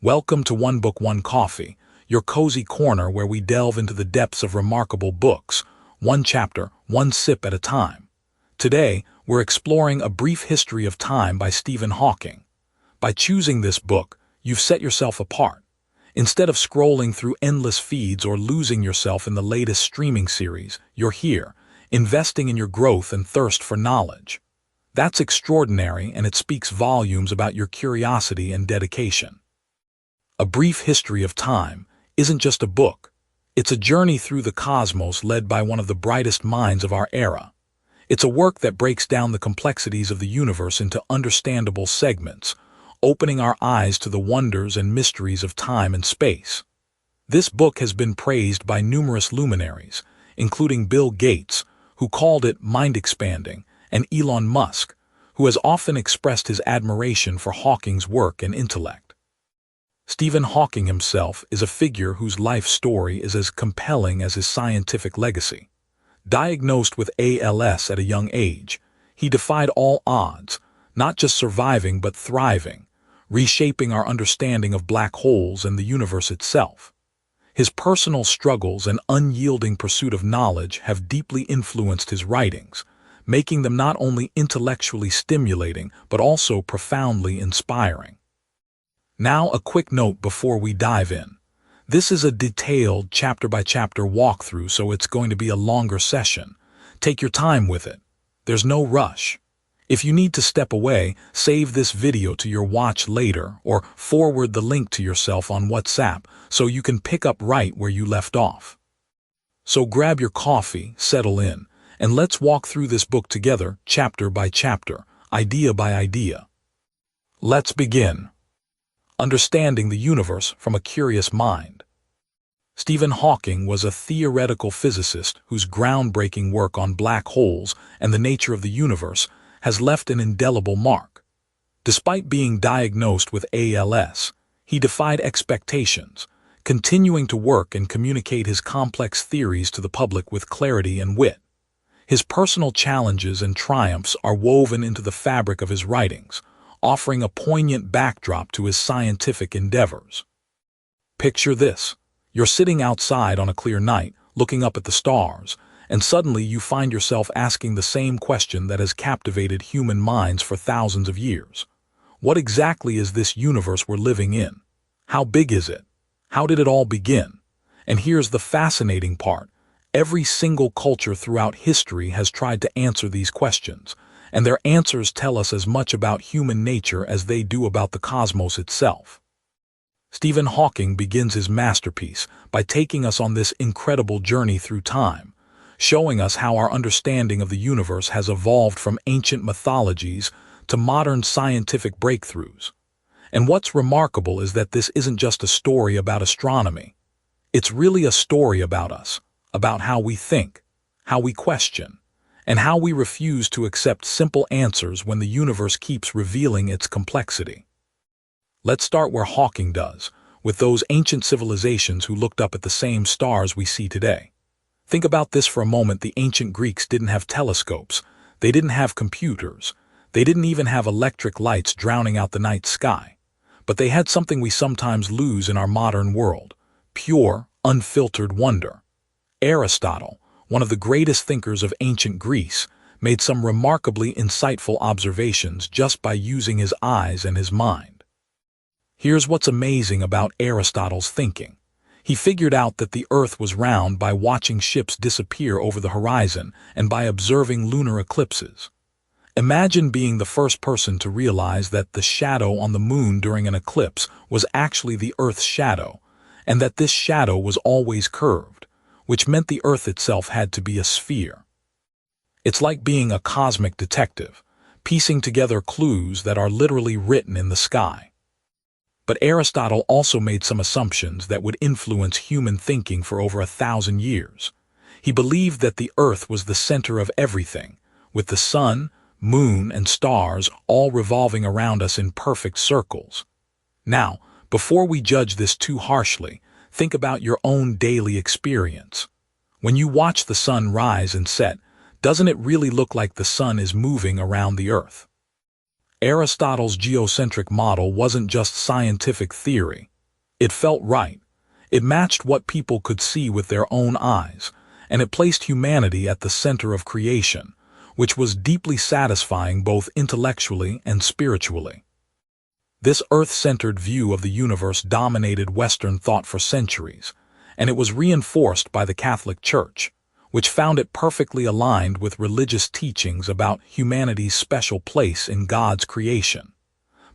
Welcome to One Book, One Coffee, your cozy corner where we delve into the depths of remarkable books, one chapter, one sip at a time. Today, we're exploring A Brief History of Time by Stephen Hawking. By choosing this book, you've set yourself apart. Instead of scrolling through endless feeds or losing yourself in the latest streaming series, you're here, investing in your growth and thirst for knowledge. That's extraordinary, and it speaks volumes about your curiosity and dedication. A Brief History of Time isn't just a book. It's a journey through the cosmos led by one of the brightest minds of our era. It's a work that breaks down the complexities of the universe into understandable segments, opening our eyes to the wonders and mysteries of time and space. This book has been praised by numerous luminaries, including Bill Gates, who called it mind-expanding, and Elon Musk, who has often expressed his admiration for Hawking's work and intellect. Stephen Hawking himself is a figure whose life story is as compelling as his scientific legacy. Diagnosed with ALS at a young age, he defied all odds, not just surviving but thriving, reshaping our understanding of black holes and the universe itself. His personal struggles and unyielding pursuit of knowledge have deeply influenced his writings, making them not only intellectually stimulating but also profoundly inspiring. Now, a quick note before we dive in. This is a detailed chapter-by-chapter walkthrough, so it's going to be a longer session. Take your time with it. There's no rush. If you need to step away, save this video to your watch later or forward the link to yourself on WhatsApp so you can pick up right where you left off. So grab your coffee, settle in, and let's walk through this book together, chapter by chapter, idea by idea. Let's begin. Understanding the Universe from a Curious Mind. Stephen Hawking was a theoretical physicist whose groundbreaking work on black holes and the nature of the universe has left an indelible mark. Despite being diagnosed with ALS, he defied expectations, continuing to work and communicate his complex theories to the public with clarity and wit. His personal challenges and triumphs are woven into the fabric of his writings, offering a poignant backdrop to his scientific endeavors. Picture this. You're sitting outside on a clear night, looking up at the stars, and suddenly you find yourself asking the same question that has captivated human minds for thousands of years. What exactly is this universe we're living in? How big is it? How did it all begin? And here's the fascinating part. Every single culture throughout history has tried to answer these questions, and their answers tell us as much about human nature as they do about the cosmos itself. Stephen Hawking begins his masterpiece by taking us on this incredible journey through time, showing us how our understanding of the universe has evolved from ancient mythologies to modern scientific breakthroughs. And what's remarkable is that this isn't just a story about astronomy. It's really a story about us, about how we think, how we question, and how we refuse to accept simple answers when the universe keeps revealing its complexity. Let's start where Hawking does, with those ancient civilizations who looked up at the same stars we see today. Think about this for a moment. The ancient Greeks didn't have telescopes, they didn't have computers, they didn't even have electric lights drowning out the night sky. But they had something we sometimes lose in our modern world: pure, unfiltered wonder. Aristotle, one of the greatest thinkers of ancient Greece, made some remarkably insightful observations just by using his eyes and his mind. Here's what's amazing about Aristotle's thinking. He figured out that the Earth was round by watching ships disappear over the horizon and by observing lunar eclipses. Imagine being the first person to realize that the shadow on the moon during an eclipse was actually the Earth's shadow, and that this shadow was always curved, which meant the Earth itself had to be a sphere. It's like being a cosmic detective, piecing together clues that are literally written in the sky. But Aristotle also made some assumptions that would influence human thinking for over 1,000 years. He believed that the Earth was the center of everything, with the sun, moon, and stars all revolving around us in perfect circles. Now, before we judge this too harshly, think about your own daily experience. When you watch the sun rise and set, doesn't it really look like the sun is moving around the Earth? Aristotle's geocentric model wasn't just scientific theory. It felt right. It matched what people could see with their own eyes, and it placed humanity at the center of creation, which was deeply satisfying both intellectually and spiritually. This Earth-centered view of the universe dominated Western thought for centuries, and it was reinforced by the Catholic Church, which found it perfectly aligned with religious teachings about humanity's special place in God's creation.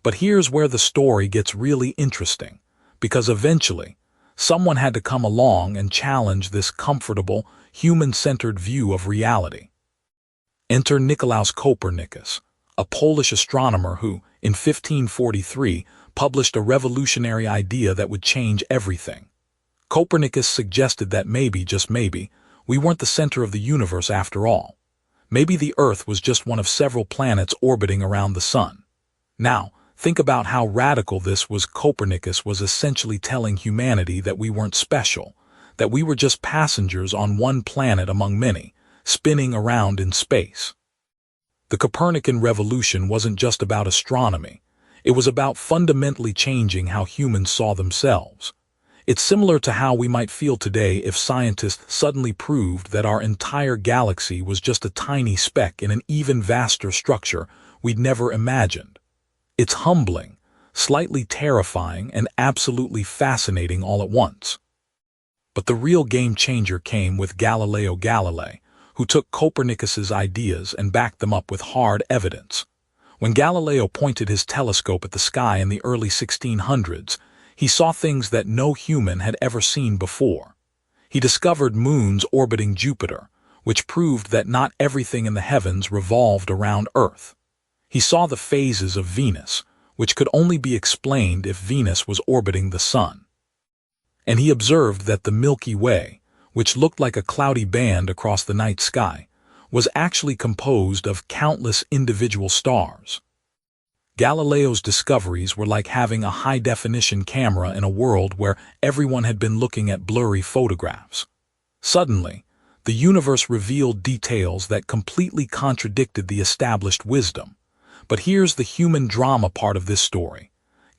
But here's where the story gets really interesting, because eventually, someone had to come along and challenge this comfortable, human-centered view of reality. Enter Nicolaus Copernicus, a Polish astronomer who, in 1543, published a revolutionary idea that would change everything. Copernicus suggested that maybe, just maybe, we weren't the center of the universe after all. Maybe the Earth was just one of several planets orbiting around the Sun. Now, think about how radical this was. Copernicus was essentially telling humanity that we weren't special, that we were just passengers on one planet among many, spinning around in space. The Copernican revolution wasn't just about astronomy. It was about fundamentally changing how humans saw themselves. It's similar to how we might feel today if scientists suddenly proved that our entire galaxy was just a tiny speck in an even vaster structure we'd never imagined. It's humbling, slightly terrifying, and absolutely fascinating all at once. But the real game-changer came with Galileo Galilei, who took Copernicus's ideas and backed them up with hard evidence. When Galileo pointed his telescope at the sky in the early 1600s, he saw things that no human had ever seen before. He discovered moons orbiting Jupiter, which proved that not everything in the heavens revolved around Earth. He saw the phases of Venus, which could only be explained if Venus was orbiting the Sun. And he observed that the Milky Way, which looked like a cloudy band across the night sky, was actually composed of countless individual stars. Galileo's discoveries were like having a high-definition camera in a world where everyone had been looking at blurry photographs. Suddenly, the universe revealed details that completely contradicted the established wisdom. But here's the human drama part of this story.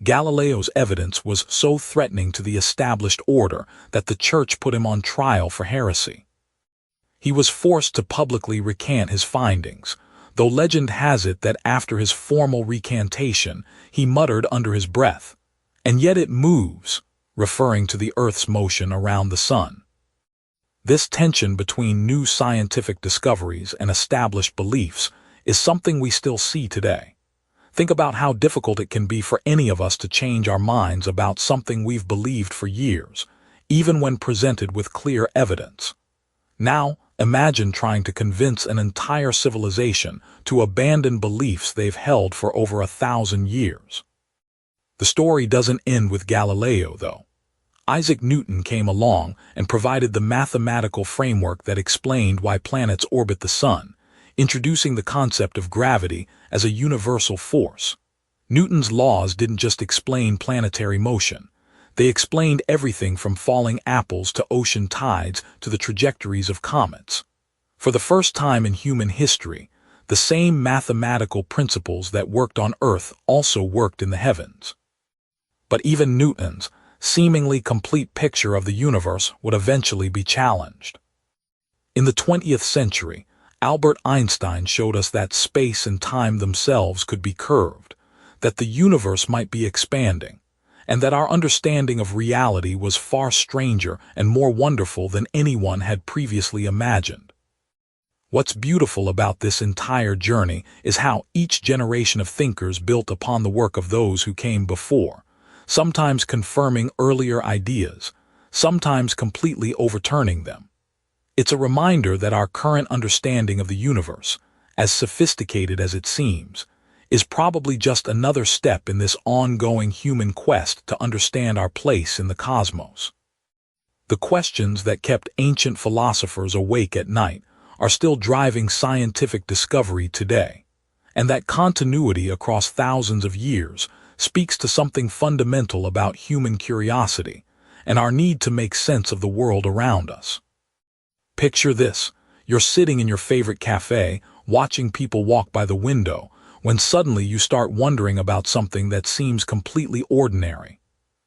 Galileo's evidence was so threatening to the established order that the church put him on trial for heresy. He was forced to publicly recant his findings, though legend has it that after his formal recantation, he muttered under his breath, "And yet it moves," referring to the Earth's motion around the Sun. This tension between new scientific discoveries and established beliefs is something we still see today. Think about how difficult it can be for any of us to change our minds about something we've believed for years, even when presented with clear evidence. Now, imagine trying to convince an entire civilization to abandon beliefs they've held for over 1,000 years. The story doesn't end with Galileo, though. Isaac Newton came along and provided the mathematical framework that explained why planets orbit the Sun, introducing the concept of gravity as a universal force. Newton's laws didn't just explain planetary motion. They explained everything from falling apples to ocean tides to the trajectories of comets. For the first time in human history, the same mathematical principles that worked on Earth also worked in the heavens. But even Newton's seemingly complete picture of the universe would eventually be challenged. In the 20th century, Albert Einstein showed us that space and time themselves could be curved, that the universe might be expanding, and that our understanding of reality was far stranger and more wonderful than anyone had previously imagined. What's beautiful about this entire journey is how each generation of thinkers built upon the work of those who came before, sometimes confirming earlier ideas, sometimes completely overturning them. It's a reminder that our current understanding of the universe, as sophisticated as it seems, is probably just another step in this ongoing human quest to understand our place in the cosmos. The questions that kept ancient philosophers awake at night are still driving scientific discovery today, and that continuity across thousands of years speaks to something fundamental about human curiosity and our need to make sense of the world around us. Picture this: you're sitting in your favorite cafe, watching people walk by the window, when suddenly you start wondering about something that seems completely ordinary.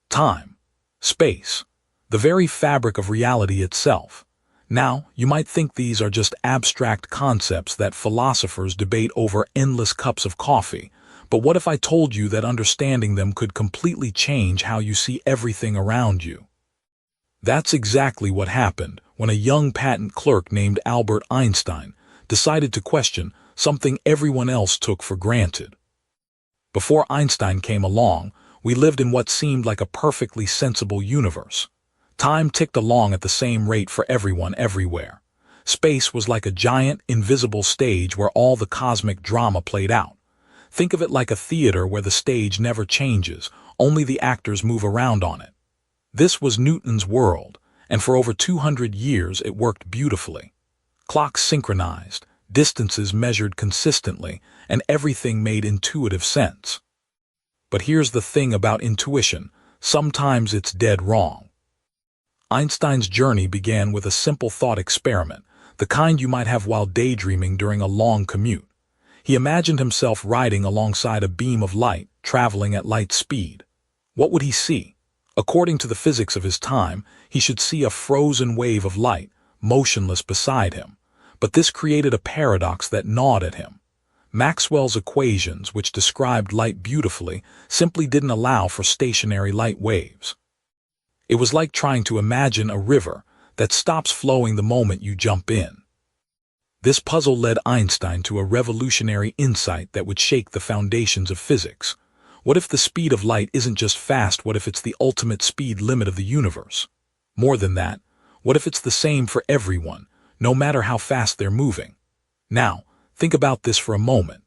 Time, space, the very fabric of reality itself. Now, you might think these are just abstract concepts that philosophers debate over endless cups of coffee, but what if I told you that understanding them could completely change how you see everything around you? That's exactly what happened when a young patent clerk named Albert Einstein decided to question something everyone else took for granted. Before Einstein came along, we lived in what seemed like a perfectly sensible universe. Time ticked along at the same rate for everyone everywhere. Space was like a giant, invisible stage where all the cosmic drama played out. Think of it like a theater where the stage never changes, only the actors move around on it. This was Newton's world, and for over 200 years it worked beautifully. Clocks synchronized, distances measured consistently, and everything made intuitive sense. But here's the thing about intuition: sometimes it's dead wrong. Einstein's journey began with a simple thought experiment, the kind you might have while daydreaming during a long commute. He imagined himself riding alongside a beam of light, traveling at light speed. What would he see? According to the physics of his time, he should see a frozen wave of light, motionless beside him. But this created a paradox that gnawed at him. Maxwell's equations, which described light beautifully, simply didn't allow for stationary light waves. It was like trying to imagine a river that stops flowing the moment you jump in. This puzzle led Einstein to a revolutionary insight that would shake the foundations of physics. What if the speed of light isn't just fast? What if it's the ultimate speed limit of the universe? More than that, what if it's the same for everyone, no matter how fast they're moving? Now, think about this for a moment.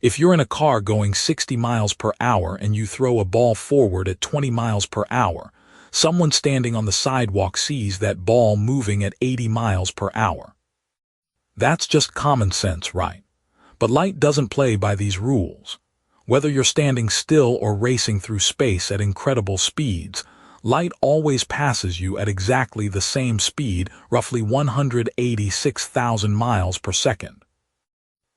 If you're in a car going 60 miles per hour and you throw a ball forward at 20 miles per hour, someone standing on the sidewalk sees that ball moving at 80 miles per hour. That's just common sense, right? But light doesn't play by these rules. Whether you're standing still or racing through space at incredible speeds, light always passes you at exactly the same speed, roughly 186,000 miles per second.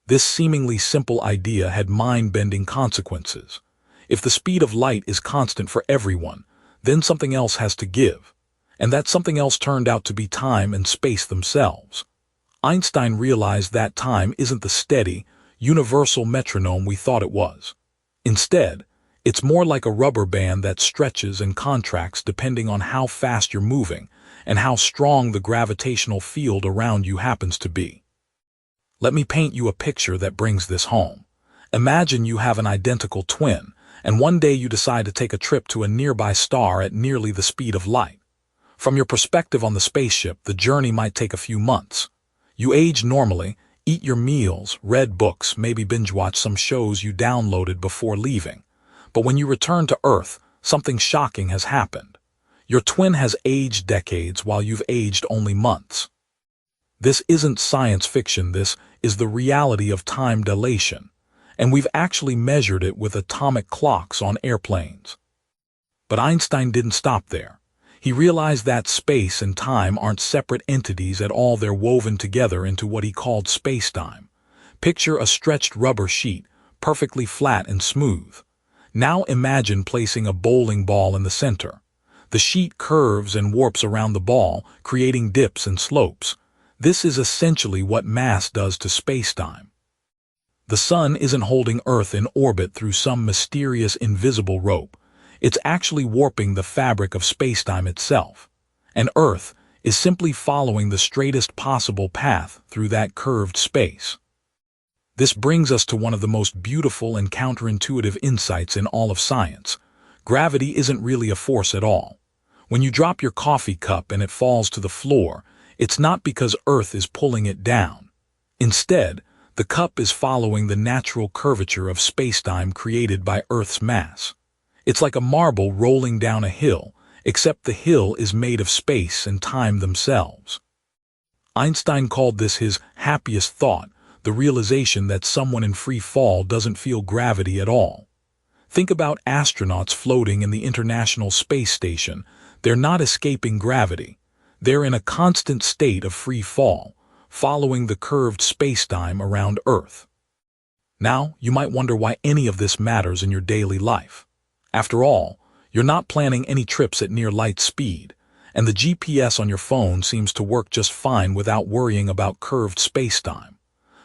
This seemingly simple idea had mind-bending consequences. If the speed of light is constant for everyone, then something else has to give, and that something else turned out to be time and space themselves. Einstein realized that time isn't the steady, universal metronome we thought it was. Instead, it's more like a rubber band that stretches and contracts depending on how fast you're moving and how strong the gravitational field around you happens to be. Let me paint you a picture that brings this home. Imagine you have an identical twin, and one day you decide to take a trip to a nearby star at nearly the speed of light. From your perspective on the spaceship, the journey might take a few months. You age normally, eat your meals, read books, maybe binge-watch some shows you downloaded before leaving. But when you return to Earth, something shocking has happened. Your twin has aged decades while you've aged only months. This isn't science fiction, this is the reality of time dilation, and we've actually measured it with atomic clocks on airplanes. But Einstein didn't stop there. He realized that space and time aren't separate entities at all, they're woven together into what he called spacetime. Picture a stretched rubber sheet, perfectly flat and smooth. Now imagine placing a bowling ball in the center. The sheet curves and warps around the ball, creating dips and slopes. This is essentially what mass does to spacetime. The sun isn't holding Earth in orbit through some mysterious invisible rope. It's actually warping the fabric of spacetime itself. And Earth is simply following the straightest possible path through that curved space. This brings us to one of the most beautiful and counterintuitive insights in all of science. Gravity isn't really a force at all. When you drop your coffee cup and it falls to the floor, it's not because Earth is pulling it down. Instead, the cup is following the natural curvature of spacetime created by Earth's mass. It's like a marble rolling down a hill, except the hill is made of space and time themselves. Einstein called this his happiest thought, the realization that someone in free fall doesn't feel gravity at all. Think about astronauts floating in the International Space Station. They're not escaping gravity. They're in a constant state of free fall, following the curved spacetime around Earth. Now, you might wonder why any of this matters in your daily life. After all, you're not planning any trips at near light speed, and the GPS on your phone seems to work just fine without worrying about curved spacetime.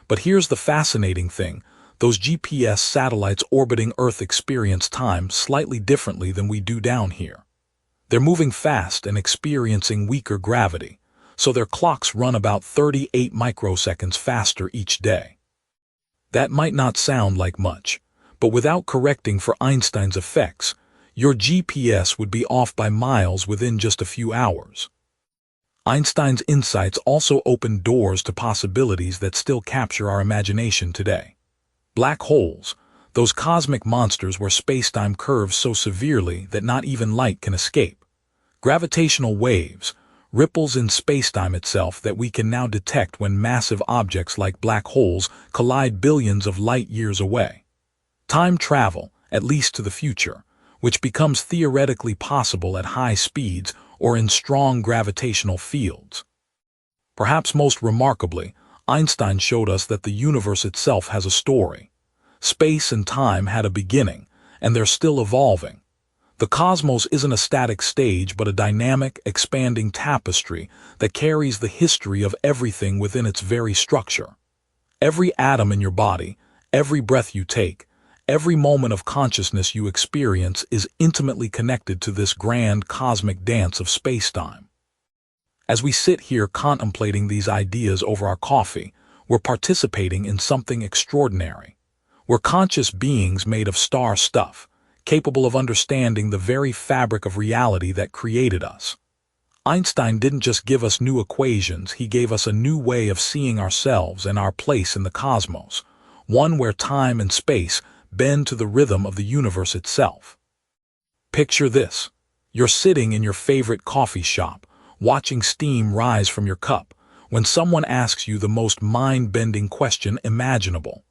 But here's the fascinating thing. Those GPS satellites orbiting Earth experience time slightly differently than we do down here. They're moving fast and experiencing weaker gravity, so their clocks run about 38 microseconds faster each day. That might not sound like much, but without correcting for Einstein's effects, your GPS would be off by miles within just a few hours. Einstein's insights also opened doors to possibilities that still capture our imagination today. Black holes, those cosmic monsters where spacetime curves so severely that not even light can escape. Gravitational waves, ripples in spacetime itself that we can now detect when massive objects like black holes collide billions of light years away. Time travel, at least to the future, which becomes theoretically possible at high speeds or in strong gravitational fields. Perhaps most remarkably, Einstein showed us that the universe itself has a story. Space and time had a beginning, and they're still evolving. The cosmos isn't a static stage but a dynamic, expanding tapestry that carries the history of everything within its very structure. Every atom in your body, every breath you take, every moment of consciousness you experience is intimately connected to this grand cosmic dance of spacetime. As we sit here contemplating these ideas over our coffee, we're participating in something extraordinary. We're conscious beings made of star stuff, capable of understanding the very fabric of reality that created us. Einstein didn't just give us new equations, he gave us a new way of seeing ourselves and our place in the cosmos, one where time and space bend to the rhythm of the universe itself. Picture this. You're sitting in your favorite coffee shop, watching steam rise from your cup, when someone asks you the most mind-bending question imaginable.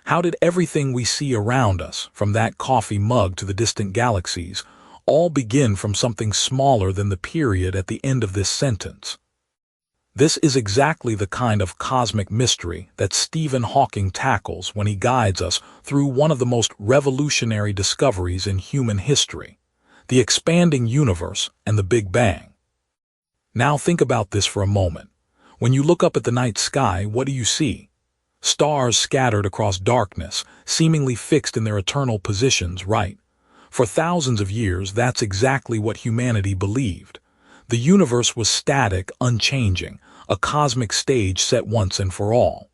How did everything we see around us, from that coffee mug to the distant galaxies, all begin from something smaller than the period at the end of this sentence? This is exactly the kind of cosmic mystery that Stephen Hawking tackles when he guides us through one of the most revolutionary discoveries in human history, the expanding universe and the Big Bang. Now think about this for a moment. When you look up at the night sky, what do you see? Stars scattered across darkness, seemingly fixed in their eternal positions, right? For thousands of years, that's exactly what humanity believed. The universe was static, unchanging, a cosmic stage set once and for all.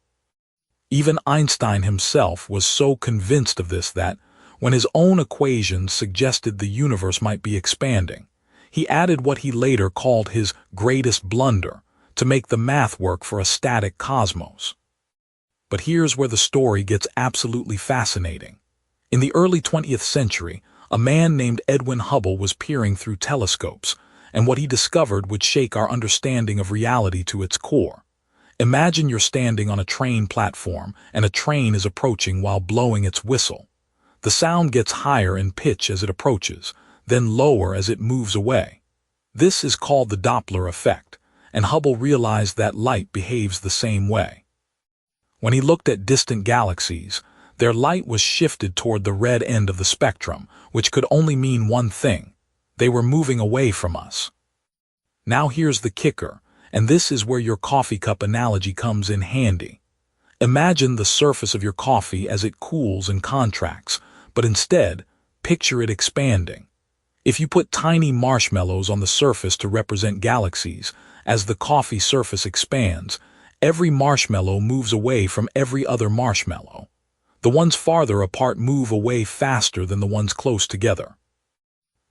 Even Einstein himself was so convinced of this that, when his own equations suggested the universe might be expanding, he added what he later called his greatest blunder to make the math work for a static cosmos. But here's where the story gets absolutely fascinating. In the early 20th century, a man named Edwin Hubble was peering through telescopes, and what he discovered would shake our understanding of reality to its core. Imagine you're standing on a train platform and a train is approaching while blowing its whistle. The sound gets higher in pitch as it approaches, then lower as it moves away. This is called the Doppler effect, and Hubble realized that light behaves the same way. When he looked at distant galaxies, their light was shifted toward the red end of the spectrum, which could only mean one thing: they were moving away from us. Now here's the kicker, and this is where your coffee cup analogy comes in handy. Imagine the surface of your coffee as it cools and contracts, but instead, picture it expanding. If you put tiny marshmallows on the surface to represent galaxies, as the coffee surface expands, every marshmallow moves away from every other marshmallow. The ones farther apart move away faster than the ones close together.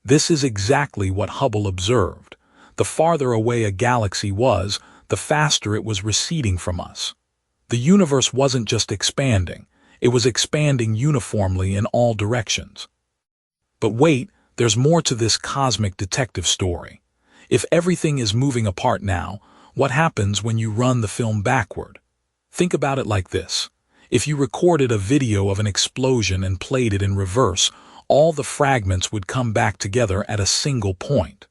This is exactly what Hubble observed. The farther away a galaxy was, the faster it was receding from us. The universe wasn't just expanding, it was expanding uniformly in all directions. But wait, there's more to this cosmic detective story. If everything is moving apart now, what happens when you run the film backward? Think about it like this. If you recorded a video of an explosion and played it in reverse, all the fragments would come back together at a single point.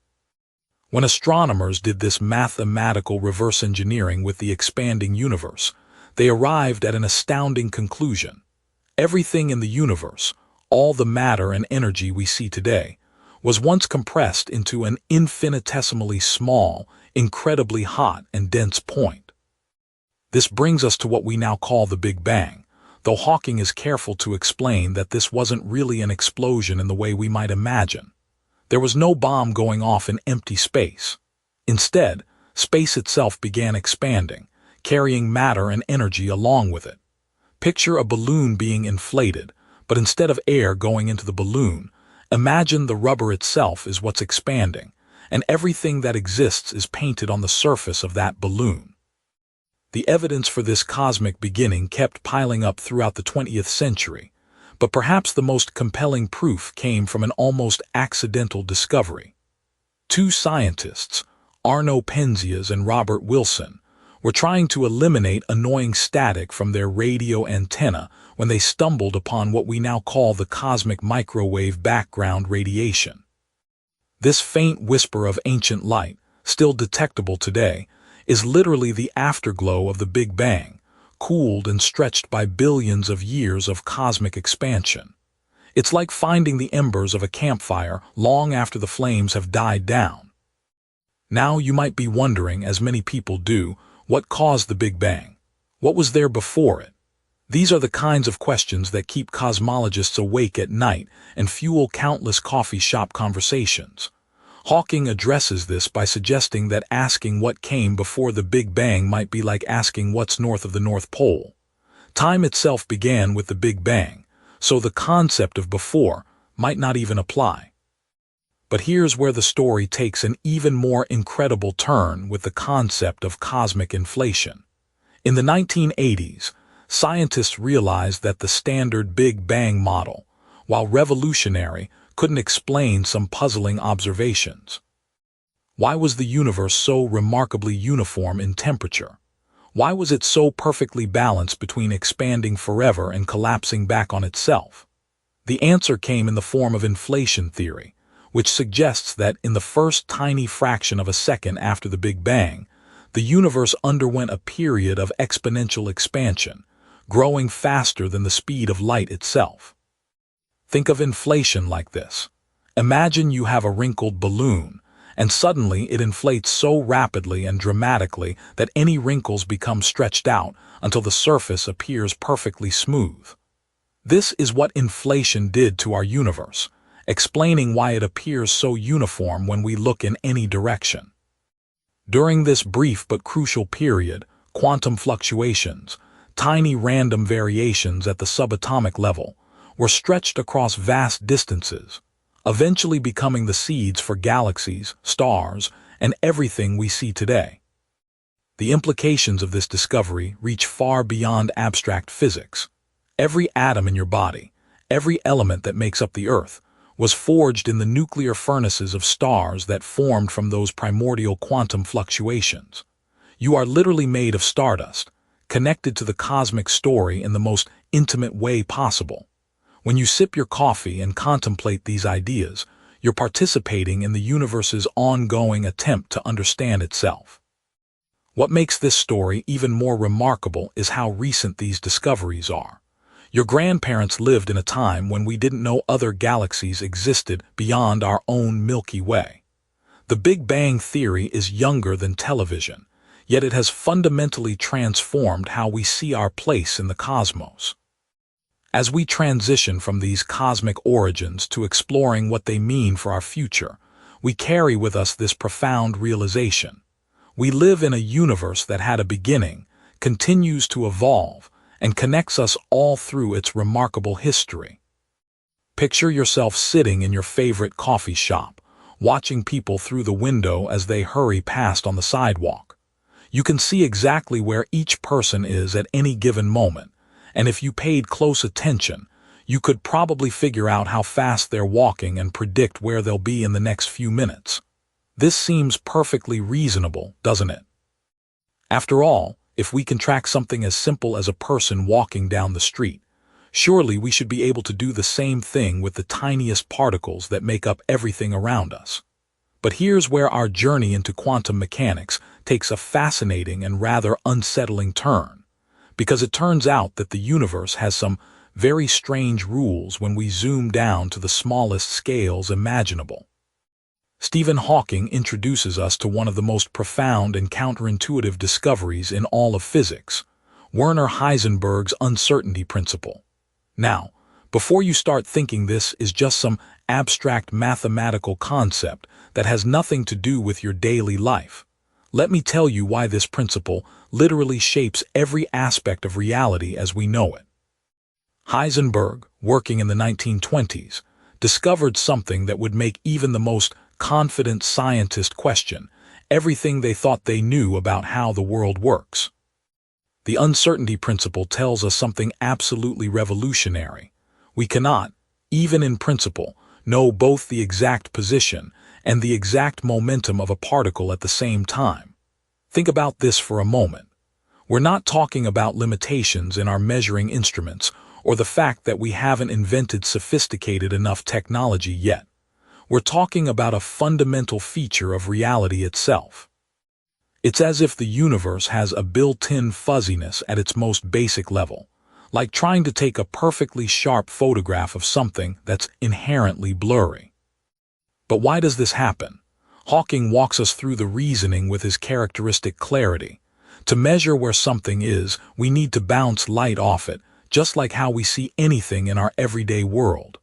When astronomers did this mathematical reverse engineering with the expanding universe, they arrived at an astounding conclusion. Everything in the universe, all the matter and energy we see today, was once compressed into an infinitesimally small, incredibly hot and dense point. This brings us to what we now call the Big Bang, though Hawking is careful to explain that this wasn't really an explosion in the way we might imagine. There was no bomb going off in empty space. Instead, space itself began expanding, carrying matter and energy along with it. Picture a balloon being inflated, but instead of air going into the balloon, imagine the rubber itself is what's expanding, and everything that exists is painted on the surface of that balloon. The evidence for this cosmic beginning kept piling up throughout the 20th century, but perhaps the most compelling proof came from an almost accidental discovery. Two scientists, Arno Penzias and Robert Wilson, were trying to eliminate annoying static from their radio antenna when they stumbled upon what we now call the cosmic microwave background radiation. This faint whisper of ancient light, still detectable today, is literally the afterglow of the Big Bang, cooled and stretched by billions of years of cosmic expansion. It's like finding the embers of a campfire long after the flames have died down. Now you might be wondering, as many people do, what caused the Big Bang? What was there before it? These are the kinds of questions that keep cosmologists awake at night and fuel countless coffee shop conversations. Hawking addresses this by suggesting that asking what came before the Big Bang might be like asking what's north of the North Pole. Time itself began with the Big Bang, so the concept of before might not even apply. But here's where the story takes an even more incredible turn with the concept of cosmic inflation. In the 1980s, scientists realized that the standard Big Bang model, while revolutionary, couldn't explain some puzzling observations. Why was the universe so remarkably uniform in temperature? Why was it so perfectly balanced between expanding forever and collapsing back on itself? The answer came in the form of inflation theory, which suggests that in the first tiny fraction of a second after the Big Bang, the universe underwent a period of exponential expansion, growing faster than the speed of light itself. Think of inflation like this. Imagine you have a wrinkled balloon, and suddenly it inflates so rapidly and dramatically that any wrinkles become stretched out until the surface appears perfectly smooth. This is what inflation did to our universe, explaining why it appears so uniform when we look in any direction. During this brief but crucial period, quantum fluctuations, tiny random variations at the subatomic level, were stretched across vast distances, eventually becoming the seeds for galaxies, stars, and everything we see today. The implications of this discovery reach far beyond abstract physics. Every atom in your body, every element that makes up the Earth, was forged in the nuclear furnaces of stars that formed from those primordial quantum fluctuations. You are literally made of stardust, connected to the cosmic story in the most intimate way possible. When you sip your coffee and contemplate these ideas, you're participating in the universe's ongoing attempt to understand itself. What makes this story even more remarkable is how recent these discoveries are. Your grandparents lived in a time when we didn't know other galaxies existed beyond our own Milky Way. The Big Bang theory is younger than television, yet it has fundamentally transformed how we see our place in the cosmos. As we transition from these cosmic origins to exploring what they mean for our future, we carry with us this profound realization. We live in a universe that had a beginning, continues to evolve, and connects us all through its remarkable history. Picture yourself sitting in your favorite coffee shop, watching people through the window as they hurry past on the sidewalk. You can see exactly where each person is at any given moment, and if you paid close attention, you could probably figure out how fast they're walking and predict where they'll be in the next few minutes. This seems perfectly reasonable, doesn't it? After all, if we can track something as simple as a person walking down the street, surely we should be able to do the same thing with the tiniest particles that make up everything around us. But here's where our journey into quantum mechanics takes a fascinating and rather unsettling turn, because it turns out that the universe has some very strange rules when we zoom down to the smallest scales imaginable. Stephen Hawking introduces us to one of the most profound and counterintuitive discoveries in all of physics, Werner Heisenberg's uncertainty principle. Now, before you start thinking this is just some abstract mathematical concept that has nothing to do with your daily life, let me tell you why this principle literally shapes every aspect of reality as we know it. Heisenberg, working in the 1920s, discovered something that would make even the most confident scientist question everything they thought they knew about how the world works. The uncertainty principle tells us something absolutely revolutionary. We cannot, even in principle, know both the exact position and the exact momentum of a particle at the same time. Think about this for a moment. We're not talking about limitations in our measuring instruments or the fact that we haven't invented sophisticated enough technology yet. We're talking about a fundamental feature of reality itself. It's as if the universe has a built-in fuzziness at its most basic level, like trying to take a perfectly sharp photograph of something that's inherently blurry. But why does this happen? Hawking walks us through the reasoning with his characteristic clarity. To measure where something is, we need to bounce light off it, just like how we see anything in our everyday world.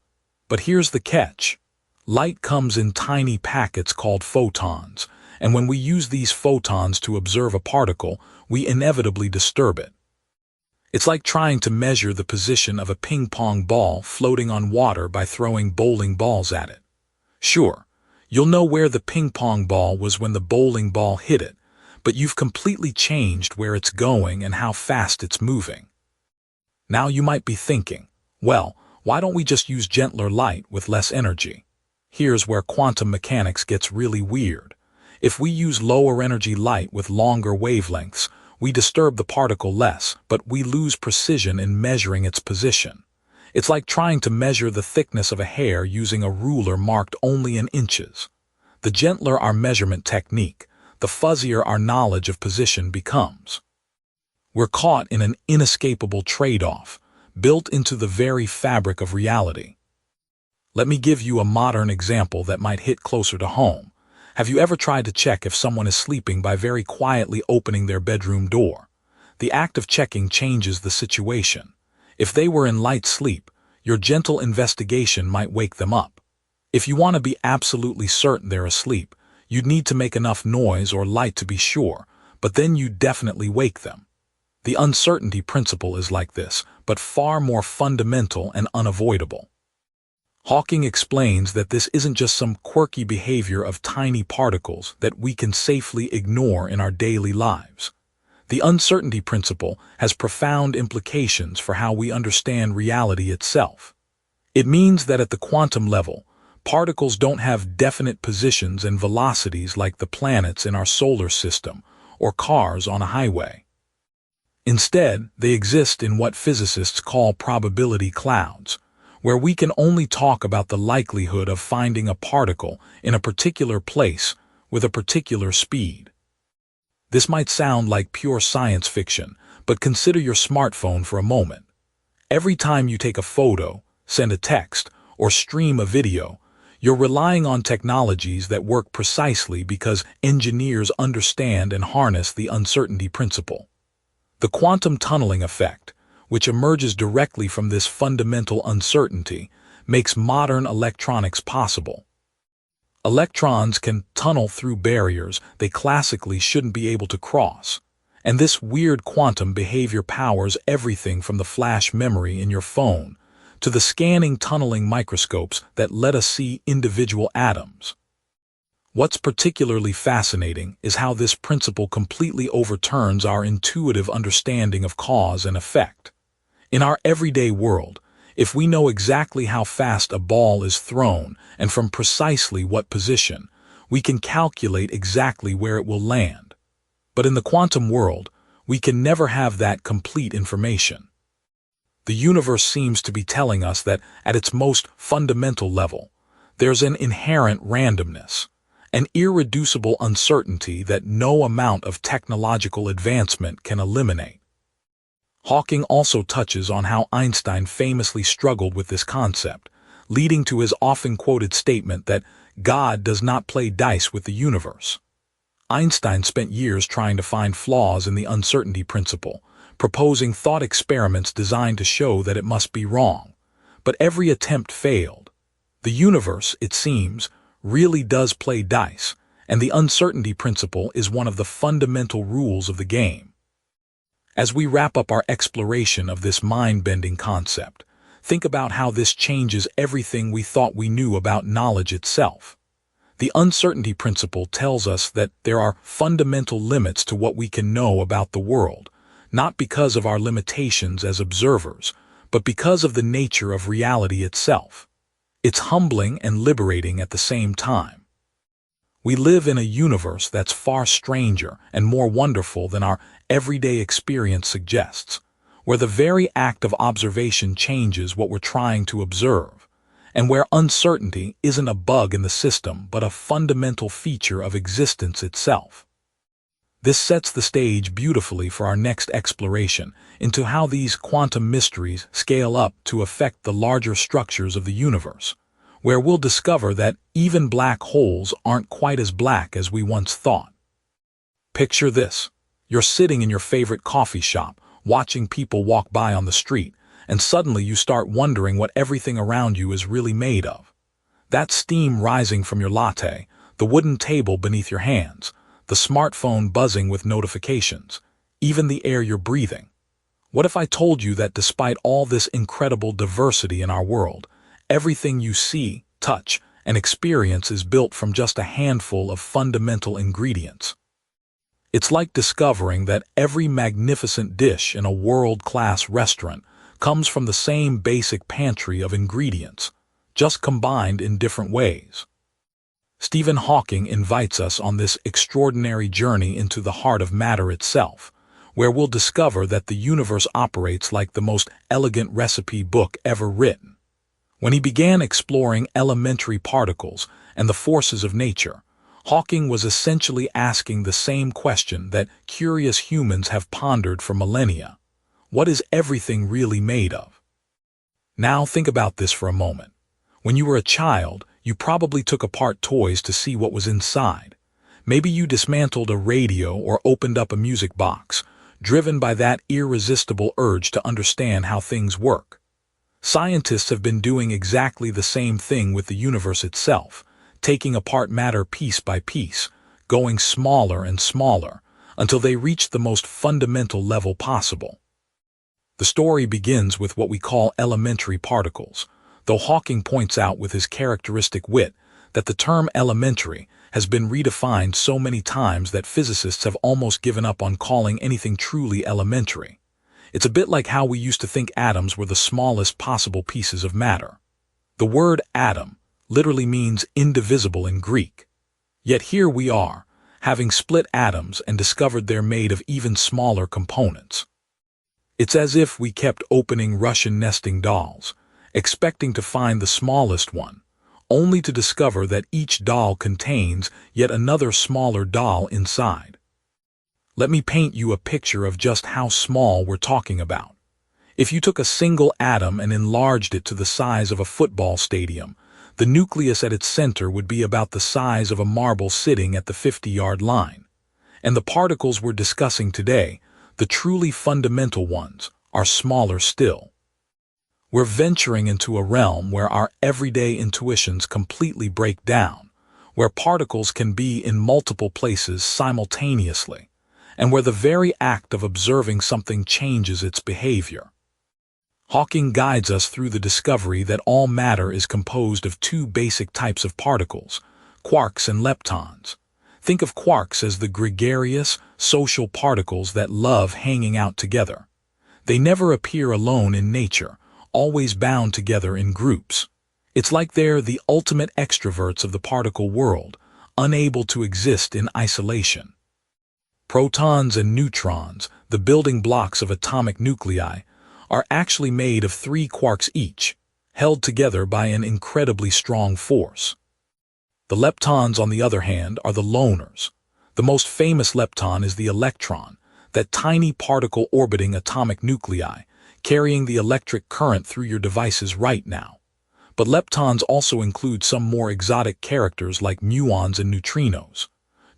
But here's the catch. Light comes in tiny packets called photons, and when we use these photons to observe a particle, we inevitably disturb it. It's like trying to measure the position of a ping-pong ball floating on water by throwing bowling balls at it. Sure, you'll know where the ping-pong ball was when the bowling ball hit it, but you've completely changed where it's going and how fast it's moving. Now you might be thinking, well, why don't we just use gentler light with less energy? Here's where quantum mechanics gets really weird. If we use lower energy light with longer wavelengths, we disturb the particle less, but we lose precision in measuring its position. It's like trying to measure the thickness of a hair using a ruler marked only in inches. The gentler our measurement technique, the fuzzier our knowledge of position becomes. We're caught in an inescapable trade-off, built into the very fabric of reality. Let me give you a modern example that might hit closer to home. Have you ever tried to check if someone is sleeping by very quietly opening their bedroom door? The act of checking changes the situation. If they were in light sleep, your gentle investigation might wake them up. If you want to be absolutely certain they're asleep, you'd need to make enough noise or light to be sure, but then you'd definitely wake them. The uncertainty principle is like this, but far more fundamental and unavoidable. Hawking explains that this isn't just some quirky behavior of tiny particles that we can safely ignore in our daily lives. The uncertainty principle has profound implications for how we understand reality itself. It means that at the quantum level, particles don't have definite positions and velocities like the planets in our solar system or cars on a highway. Instead, they exist in what physicists call probability clouds, where we can only talk about the likelihood of finding a particle in a particular place with a particular speed. This might sound like pure science fiction, but consider your smartphone for a moment. Every time you take a photo, send a text, or stream a video, you're relying on technologies that work precisely because engineers understand and harness the uncertainty principle. The quantum tunneling effect, which emerges directly from this fundamental uncertainty, makes modern electronics possible. Electrons can tunnel through barriers they classically shouldn't be able to cross, and this weird quantum behavior powers everything from the flash memory in your phone to the scanning tunneling microscopes that let us see individual atoms. What's particularly fascinating is how this principle completely overturns our intuitive understanding of cause and effect. In our everyday world, if we know exactly how fast a ball is thrown and from precisely what position, we can calculate exactly where it will land. But in the quantum world, we can never have that complete information. The universe seems to be telling us that at its most fundamental level, there's an inherent randomness, an irreducible uncertainty that no amount of technological advancement can eliminate. Hawking also touches on how Einstein famously struggled with this concept, leading to his often quoted statement that God does not play dice with the universe. Einstein spent years trying to find flaws in the uncertainty principle, proposing thought experiments designed to show that it must be wrong. But every attempt failed. The universe, it seems, really does play dice, and the uncertainty principle is one of the fundamental rules of the game. As we wrap up our exploration of this mind-bending concept, think about how this changes everything we thought we knew about knowledge itself. The uncertainty principle tells us that there are fundamental limits to what we can know about the world, not because of our limitations as observers, but because of the nature of reality itself. It's humbling and liberating at the same time. We live in a universe that's far stranger and more wonderful than our everyday experience suggests, where the very act of observation changes what we're trying to observe, and where uncertainty isn't a bug in the system but a fundamental feature of existence itself. This sets the stage beautifully for our next exploration into how these quantum mysteries scale up to affect the larger structures of the universe, where we'll discover that even black holes aren't quite as black as we once thought. Picture this. You're sitting in your favorite coffee shop, watching people walk by on the street, and suddenly you start wondering what everything around you is really made of. That steam rising from your latte, the wooden table beneath your hands, the smartphone buzzing with notifications, even the air you're breathing. What if I told you that despite all this incredible diversity in our world, everything you see, touch, and experience is built from just a handful of fundamental ingredients? It's like discovering that every magnificent dish in a world-class restaurant comes from the same basic pantry of ingredients, just combined in different ways. Stephen Hawking invites us on this extraordinary journey into the heart of matter itself, where we'll discover that the universe operates like the most elegant recipe book ever written. When he began exploring elementary particles and the forces of nature, Hawking was essentially asking the same question that curious humans have pondered for millennia. What is everything really made of? Now think about this for a moment. When you were a child, you probably took apart toys to see what was inside. Maybe you dismantled a radio or opened up a music box, driven by that irresistible urge to understand how things work. Scientists have been doing exactly the same thing with the universe itself, taking apart matter piece by piece, going smaller and smaller, until they reach the most fundamental level possible. The story begins with what we call elementary particles, though Hawking points out with his characteristic wit that the term elementary has been redefined so many times that physicists have almost given up on calling anything truly elementary. It's a bit like how we used to think atoms were the smallest possible pieces of matter. The word atom literally means indivisible in Greek. Yet here we are, having split atoms and discovered they're made of even smaller components. It's as if we kept opening Russian nesting dolls, expecting to find the smallest one, only to discover that each doll contains yet another smaller doll inside. Let me paint you a picture of just how small we're talking about. If you took a single atom and enlarged it to the size of a football stadium, the nucleus at its center would be about the size of a marble sitting at the 50-yard line. And the particles we're discussing today, the truly fundamental ones, are smaller still. We're venturing into a realm where our everyday intuitions completely break down, where particles can be in multiple places simultaneously, and where the very act of observing something changes its behavior. Hawking guides us through the discovery that all matter is composed of two basic types of particles, quarks and leptons. Think of quarks as the gregarious, social particles that love hanging out together. They never appear alone in nature, always bound together in groups. It's like they're the ultimate extroverts of the particle world, unable to exist in isolation. Protons and neutrons, the building blocks of atomic nuclei, are actually made of 3 quarks each, held together by an incredibly strong force. The leptons, on the other hand, are the loners. The most famous lepton is the electron, that tiny particle orbiting atomic nuclei, carrying the electric current through your devices right now. But leptons also include some more exotic characters like muons and neutrinos.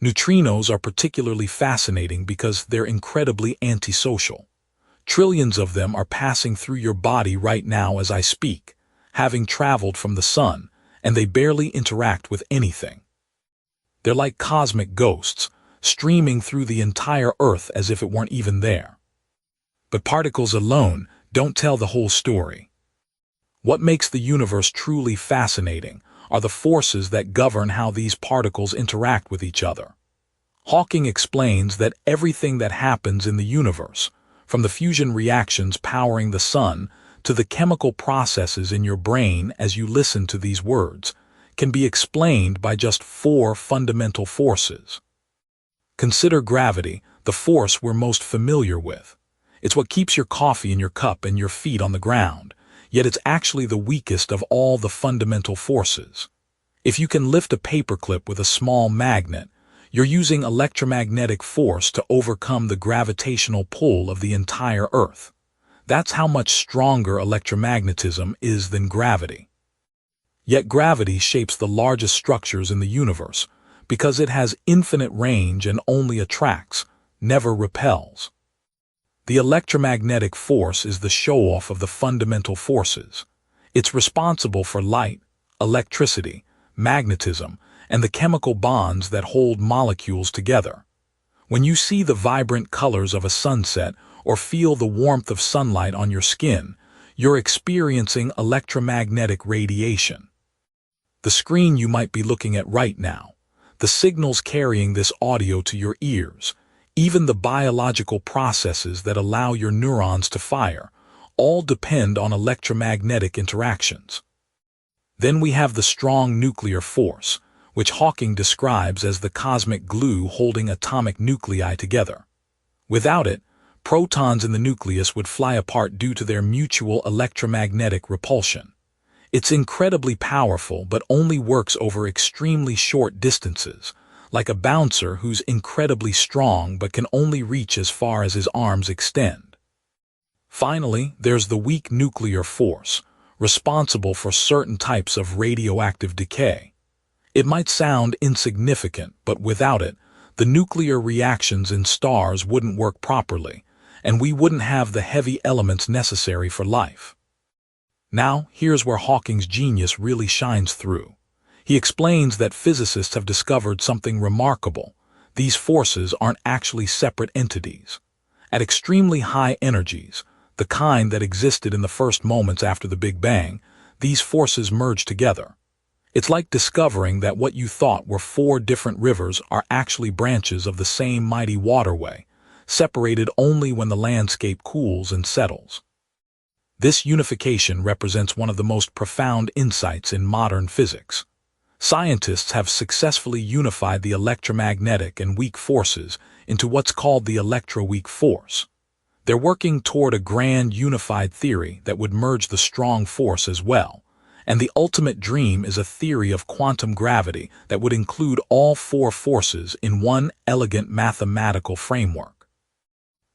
Neutrinos are particularly fascinating because they're incredibly antisocial. Trillions of them are passing through your body right now as I speak, having traveled from the sun, and they barely interact with anything. They're like cosmic ghosts, streaming through the entire Earth as if it weren't even there. But particles alone don't tell the whole story. What makes the universe truly fascinating are the forces that govern how these particles interact with each other. Hawking explains that everything that happens in the universe, from the fusion reactions powering the sun to the chemical processes in your brain as you listen to these words, can be explained by just 4 fundamental forces. Consider gravity, the force we're most familiar with. It's what keeps your coffee in your cup and your feet on the ground, yet it's actually the weakest of all the fundamental forces. If you can lift a paperclip with a small magnet, you're using electromagnetic force to overcome the gravitational pull of the entire Earth. That's how much stronger electromagnetism is than gravity. Yet gravity shapes the largest structures in the universe because it has infinite range and only attracts, never repels. The electromagnetic force is the show-off of the fundamental forces. It's responsible for light, electricity, magnetism, and the chemical bonds that hold molecules together. When you see the vibrant colors of a sunset or feel the warmth of sunlight on your skin, you're experiencing electromagnetic radiation. The screen you might be looking at right now, the signals carrying this audio to your ears, even the biological processes that allow your neurons to fire, all depend on electromagnetic interactions. Then we have the strong nuclear force, which Hawking describes as the cosmic glue holding atomic nuclei together. Without it, protons in the nucleus would fly apart due to their mutual electromagnetic repulsion. It's incredibly powerful but only works over extremely short distances, like a bouncer who's incredibly strong but can only reach as far as his arms extend. Finally, there's the weak nuclear force, responsible for certain types of radioactive decay. It might sound insignificant, but without it, the nuclear reactions in stars wouldn't work properly, and we wouldn't have the heavy elements necessary for life. Now, here's where Hawking's genius really shines through. He explains that physicists have discovered something remarkable. These forces aren't actually separate entities. At extremely high energies, the kind that existed in the first moments after the Big Bang, these forces merge together. It's like discovering that what you thought were 4 different rivers are actually branches of the same mighty waterway, separated only when the landscape cools and settles. This unification represents one of the most profound insights in modern physics. Scientists have successfully unified the electromagnetic and weak forces into what's called the electroweak force. They're working toward a grand unified theory that would merge the strong force as well, and the ultimate dream is a theory of quantum gravity that would include all 4 forces in one elegant mathematical framework.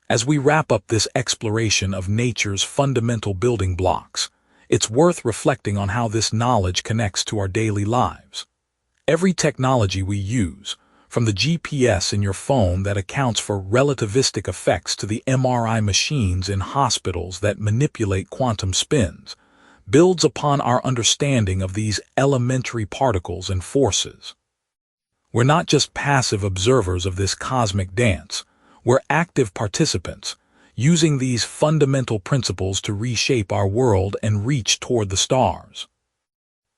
As we wrap up this exploration of nature's fundamental building blocks, it's worth reflecting on how this knowledge connects to our daily lives. Every technology we use, from the GPS in your phone that accounts for relativistic effects to the MRI machines in hospitals that manipulate quantum spins, builds upon our understanding of these elementary particles and forces. We're not just passive observers of this cosmic dance. We're active participants, using these fundamental principles to reshape our world and reach toward the stars.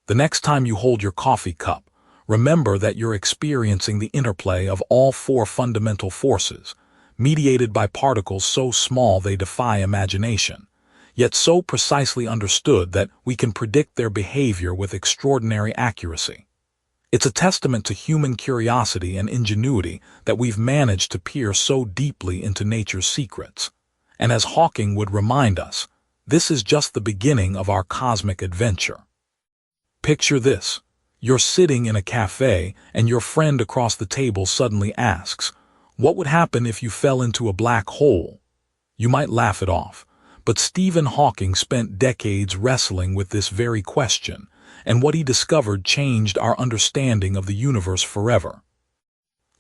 The next time you hold your coffee cup, remember that you're experiencing the interplay of all 4 fundamental forces, mediated by particles so small they defy imagination, yet so precisely understood that we can predict their behavior with extraordinary accuracy. It's a testament to human curiosity and ingenuity that we've managed to peer so deeply into nature's secrets. And as Hawking would remind us, this is just the beginning of our cosmic adventure. Picture this. You're sitting in a cafe and your friend across the table suddenly asks, What would happen if you fell into a black hole? You might laugh it off, but Stephen Hawking spent decades wrestling with this very question, and what he discovered changed our understanding of the universe forever.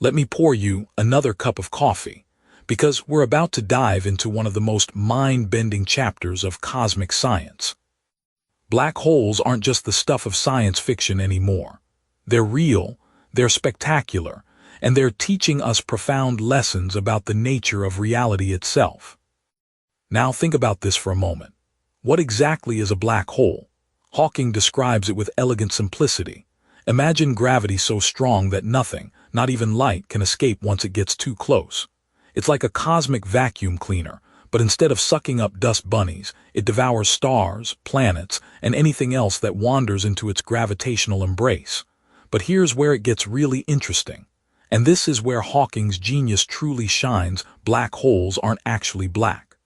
Let me pour you another cup of coffee, because we're about to dive into one of the most mind-bending chapters of cosmic science. Black holes aren't just the stuff of science fiction anymore. They're real, they're spectacular, and they're teaching us profound lessons about the nature of reality itself. Now think about this for a moment. What exactly is a black hole? Hawking describes it with elegant simplicity. Imagine gravity so strong that nothing, not even light, can escape once it gets too close. It's like a cosmic vacuum cleaner, but instead of sucking up dust bunnies, it devours stars, planets, and anything else that wanders into its gravitational embrace. But here's where it gets really interesting. And this is where Hawking's genius truly shines. Black holes aren't actually black.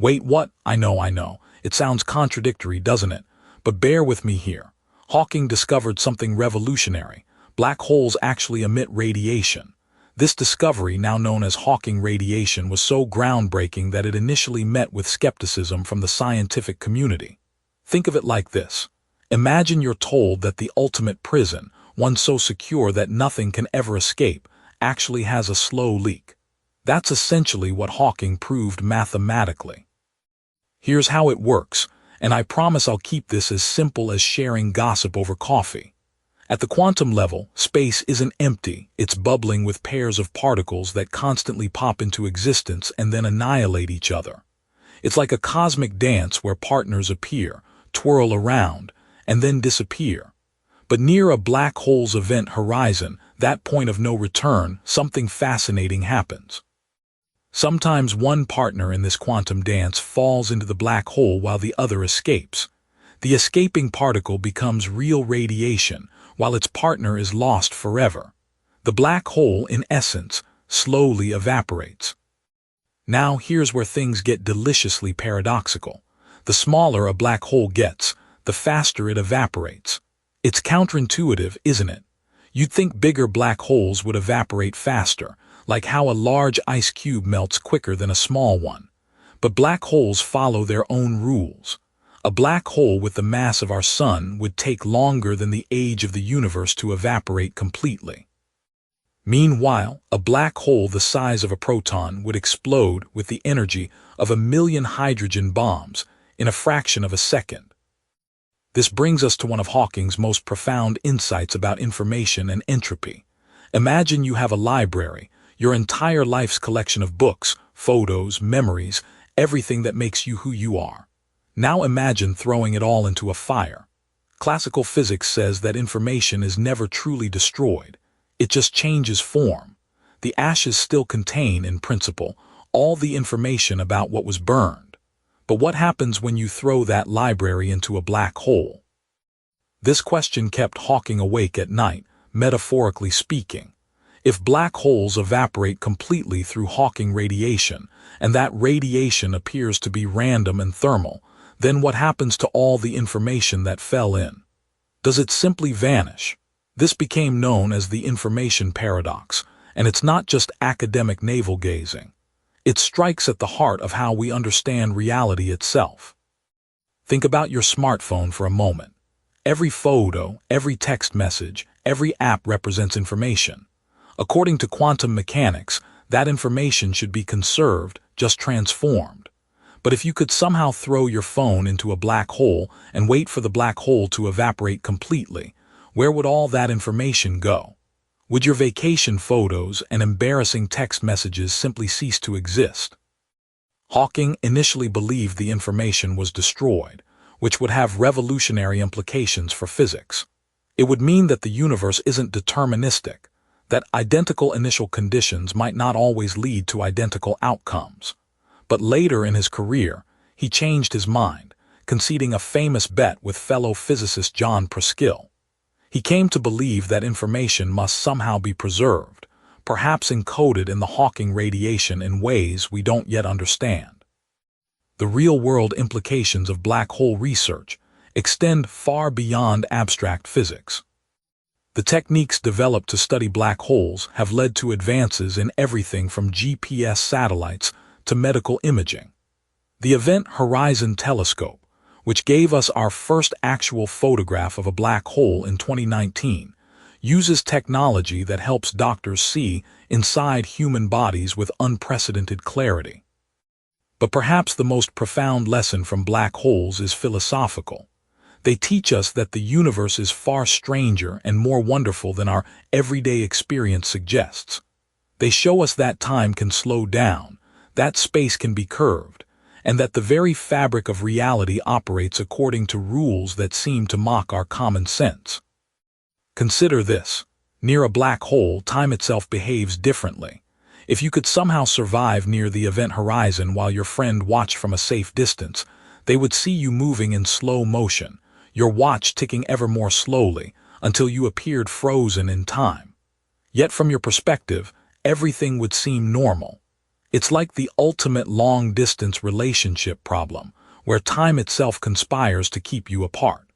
Wait, what? I know. It sounds contradictory, doesn't it? But bear with me here. Hawking discovered something revolutionary. Black holes actually emit radiation. This discovery, now known as Hawking radiation, was so groundbreaking that it initially met with skepticism from the scientific community. Think of it like this. Imagine you're told that the ultimate prison, one so secure that nothing can ever escape, actually has a slow leak. That's essentially what Hawking proved mathematically. Here's how it works, and I promise I'll keep this as simple as sharing gossip over coffee. At the quantum level, space isn't empty, it's bubbling with pairs of particles that constantly pop into existence and then annihilate each other. It's like a cosmic dance where partners appear, twirl around, and then disappear. But near a black hole's event horizon, that point of no return, something fascinating happens. Sometimes one partner in this quantum dance falls into the black hole while the other escapes. The escaping particle becomes real radiation, while its partner is lost forever. The black hole, in essence, slowly evaporates. Now here's where things get deliciously paradoxical. The smaller a black hole gets, the faster it evaporates. It's counterintuitive, isn't it? You'd think bigger black holes would evaporate faster, like how a large ice cube melts quicker than a small one. But black holes follow their own rules. A black hole with the mass of our sun would take longer than the age of the universe to evaporate completely. Meanwhile, a black hole the size of a proton would explode with the energy of 1,000,000 hydrogen bombs in a fraction of a second. This brings us to one of Hawking's most profound insights about information and entropy. Imagine you have a library, your entire life's collection of books, photos, memories, everything that makes you who you are. Now imagine throwing it all into a fire. Classical physics says that information is never truly destroyed. It just changes form. The ashes still contain, in principle, all the information about what was burned. But what happens when you throw that library into a black hole? This question kept Hawking awake at night, metaphorically speaking. If black holes evaporate completely through Hawking radiation, and that radiation appears to be random and thermal, then what happens to all the information that fell in? Does it simply vanish? This became known as the information paradox, and it's not just academic navel-gazing. It strikes at the heart of how we understand reality itself. Think about your smartphone for a moment. Every photo, every text message, every app represents information. According to quantum mechanics, that information should be conserved, just transformed. But if you could somehow throw your phone into a black hole and wait for the black hole to evaporate completely, where would all that information go? Would your vacation photos and embarrassing text messages simply cease to exist? Hawking initially believed the information was destroyed, which would have revolutionary implications for physics. It would mean that the universe isn't deterministic, that identical initial conditions might not always lead to identical outcomes. But later in his career, he changed his mind, conceding a famous bet with fellow physicist John Preskill. He came to believe that information must somehow be preserved, perhaps encoded in the Hawking radiation in ways we don't yet understand. The real-world implications of black hole research extend far beyond abstract physics. The techniques developed to study black holes have led to advances in everything from GPS satellites to medical imaging. The Event Horizon Telescope, which gave us our first actual photograph of a black hole in 2019, uses technology that helps doctors see inside human bodies with unprecedented clarity. But perhaps the most profound lesson from black holes is philosophical. They teach us that the universe is far stranger and more wonderful than our everyday experience suggests. They show us that time can slow down, that space can be curved, and that the very fabric of reality operates according to rules that seem to mock our common sense. Consider this. Near a black hole, time itself behaves differently. If you could somehow survive near the event horizon while your friend watched from a safe distance, they would see you moving in slow motion, your watch ticking ever more slowly until you appeared frozen in time. Yet from your perspective, everything would seem normal. It's like the ultimate long-distance relationship problem, where time itself conspires to keep you apart.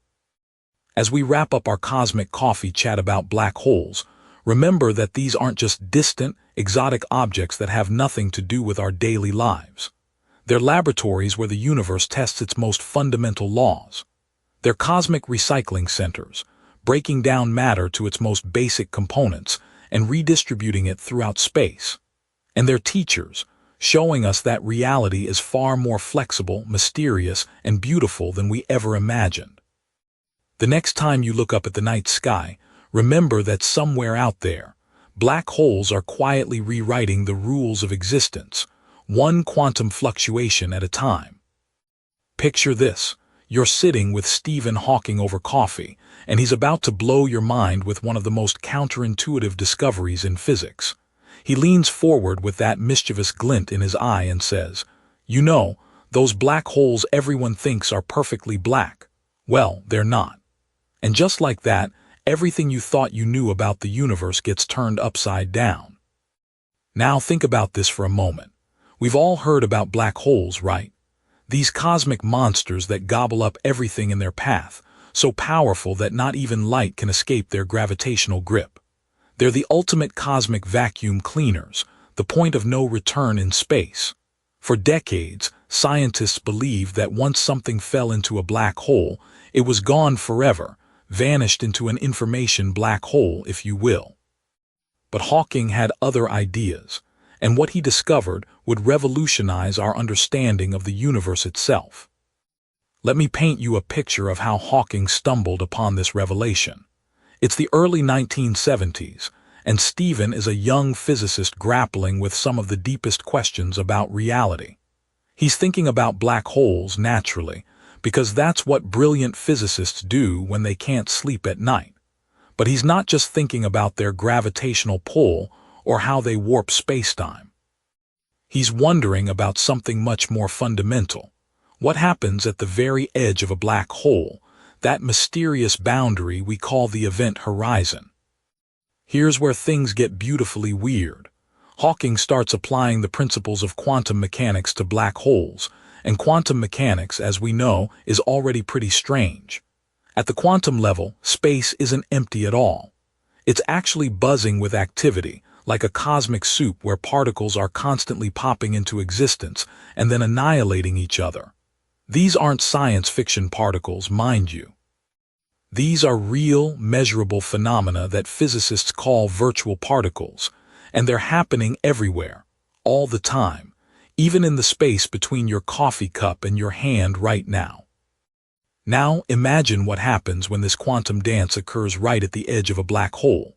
As we wrap up our cosmic coffee chat about black holes, remember that these aren't just distant, exotic objects that have nothing to do with our daily lives. They're laboratories where the universe tests its most fundamental laws. They're cosmic recycling centers, breaking down matter to its most basic components and redistributing it throughout space. And they're teachers, showing us that reality is far more flexible, mysterious, and beautiful than we ever imagined. The next time you look up at the night sky, remember that somewhere out there, black holes are quietly rewriting the rules of existence, one quantum fluctuation at a time. Picture this. You're sitting with Stephen Hawking over coffee, and he's about to blow your mind with one of the most counterintuitive discoveries in physics. He leans forward with that mischievous glint in his eye and says, "You know, those black holes everyone thinks are perfectly black. Well, they're not." And just like that, everything you thought you knew about the universe gets turned upside down. Now think about this for a moment. We've all heard about black holes, right? These cosmic monsters that gobble up everything in their path, so powerful that not even light can escape their gravitational grip. They're the ultimate cosmic vacuum cleaners, the point of no return in space. For decades, scientists believed that once something fell into a black hole, it was gone forever, vanished into an information black hole, if you will. But Hawking had other ideas, and what he discovered would revolutionize our understanding of the universe itself. Let me paint you a picture of how Hawking stumbled upon this revelation. It's the early 1970s, and Stephen is a young physicist grappling with some of the deepest questions about reality. He's thinking about black holes naturally, because that's what brilliant physicists do when they can't sleep at night. But he's not just thinking about their gravitational pull or how they warp spacetime. He's wondering about something much more fundamental. What happens at the very edge of a black hole, that mysterious boundary we call the event horizon? Here's where things get beautifully weird. Hawking starts applying the principles of quantum mechanics to black holes, and quantum mechanics, as we know, is already pretty strange. At the quantum level, space isn't empty at all. It's actually buzzing with activity, like a cosmic soup where particles are constantly popping into existence and then annihilating each other. These aren't science fiction particles, mind you. These are real, measurable phenomena that physicists call virtual particles, and they're happening everywhere, all the time, even in the space between your coffee cup and your hand right now. Now imagine what happens when this quantum dance occurs right at the edge of a black hole.